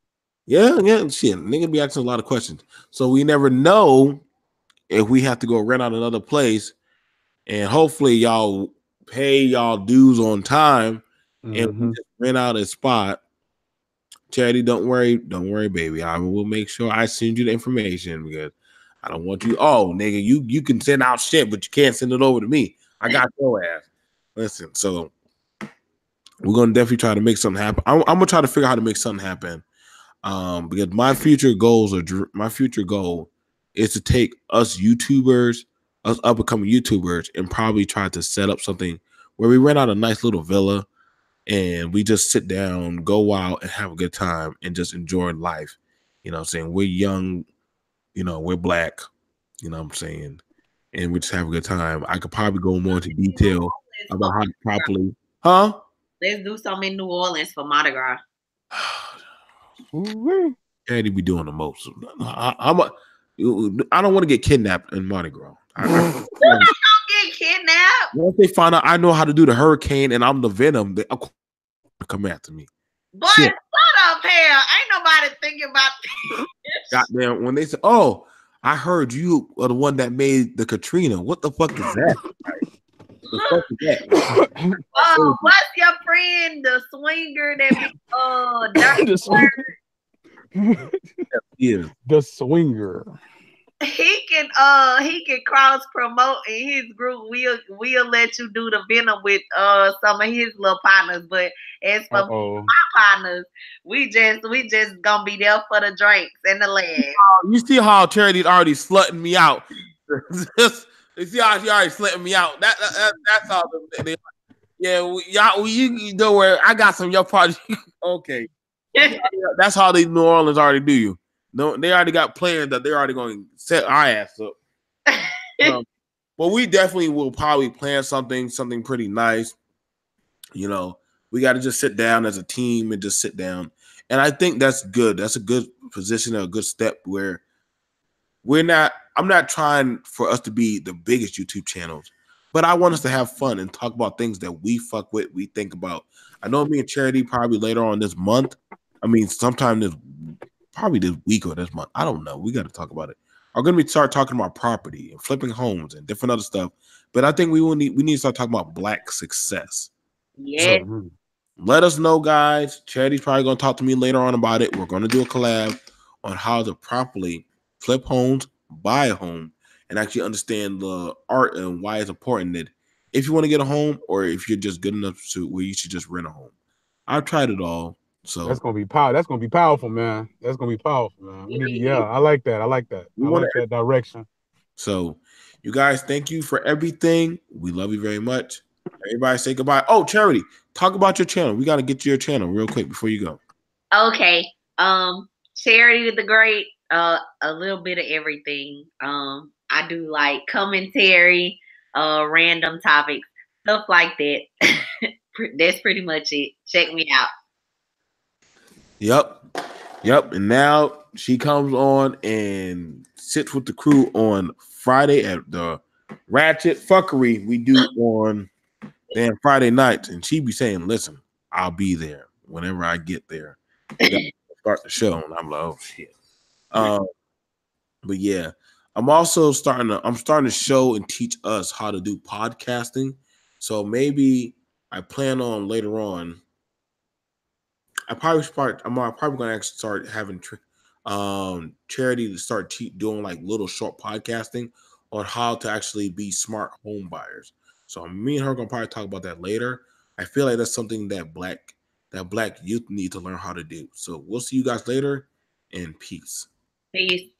Yeah, shit. Nigga be asking a lot of questions. So we never know if we have to go rent out another place, and hopefully y'all pay y'all dues on time and we just rent out a spot. Charity, don't worry, baby. I will make sure I send you the information because I don't want you. Oh, nigga, you can send out shit, but you can't send it over to me. I got your ass. Listen, so we're gonna definitely try to make something happen. I'm gonna try to figure out how to make something happen. Because my future goal is to take us YouTubers, us up and coming YouTubers, and probably try to set up something where we rent out a nice little villa and we just sit down, go out and have a good time and just enjoy life. You know what I'm saying? We're young, we're black, you know what I'm saying? And we just have a good time. I could probably go more into detail about how to properly, huh? Let's do something in New Orleans for Mardi Gras. Eddie be doing the most. I don't want to get kidnapped in Mardi Gras. I don't get kidnapped. Once they find out I know how to do the hurricane and I'm the Venom, they come after me. Boy, shut up, hell. Ain't nobody thinking about this. Goddamn, when they say, "Oh, I heard you are the one that made the Katrina," what the fuck is that? The fuck is that? What's your friend, the swinger that the swinger? Yeah, the swinger. He can cross promote in his group. We'll let you do the Venom with some of his little partners, but as for my partners, we just gonna be there for the drinks and the legs. You see how Charity's already slutting me out. You see how she already slutting me out. That's how they. Yeah, you know where I got some of your party. Okay, that's how they New Orleans already do you. No, they already got plans that they're already going to set our ass up. But we definitely will probably plan something pretty nice. We got to just sit down as a team and just sit down. And I think that's good. That's a good position, a good step where I'm not trying for us to be the biggest YouTube channels, but I want us to have fun and talk about things that we fuck with, we think about. I know me and Charity probably later on this month. I mean, sometime probably this week or this month. I don't know. We got to talk about it. Are going to start talking about property and flipping homes and different other stuff. But I think we need to start talking about Black success. Yeah. So, let us know, guys. Charity's probably going to talk to me later on about it. We're going to do a collab on how to properly flip homes, buy a home, and actually understand the art and why it's important that if you want to get a home or if you're just good enough to where you should just rent a home. I've tried it all. So that's gonna be powerful. That's gonna be powerful, man. That's gonna be powerful, man. I like that. I like that direction. So, you guys, thank you for everything. We love you very much. Everybody say goodbye. Oh, Charity, talk about your channel. We got to get to your channel real quick before you go. Okay. Charity the Great. A little bit of everything. I do like commentary, random topics, stuff like that. That's pretty much it. Check me out. Yep. And now she comes on and sits with the crew on Friday at the Ratchet Fuckery we do on Friday nights. And she be saying, listen, I'll be there whenever I get there. Start the show. And I'm like, oh shit. But yeah, I'm starting to show and teach us how to do podcasting. So maybe I plan on later on. I'm probably going to start having Charity to start doing like little short podcasting on how to actually be smart home buyers. So me and her going to probably talk about that later. I feel like that's something that black youth need to learn how to do. So we'll see you guys later, and peace. Peace.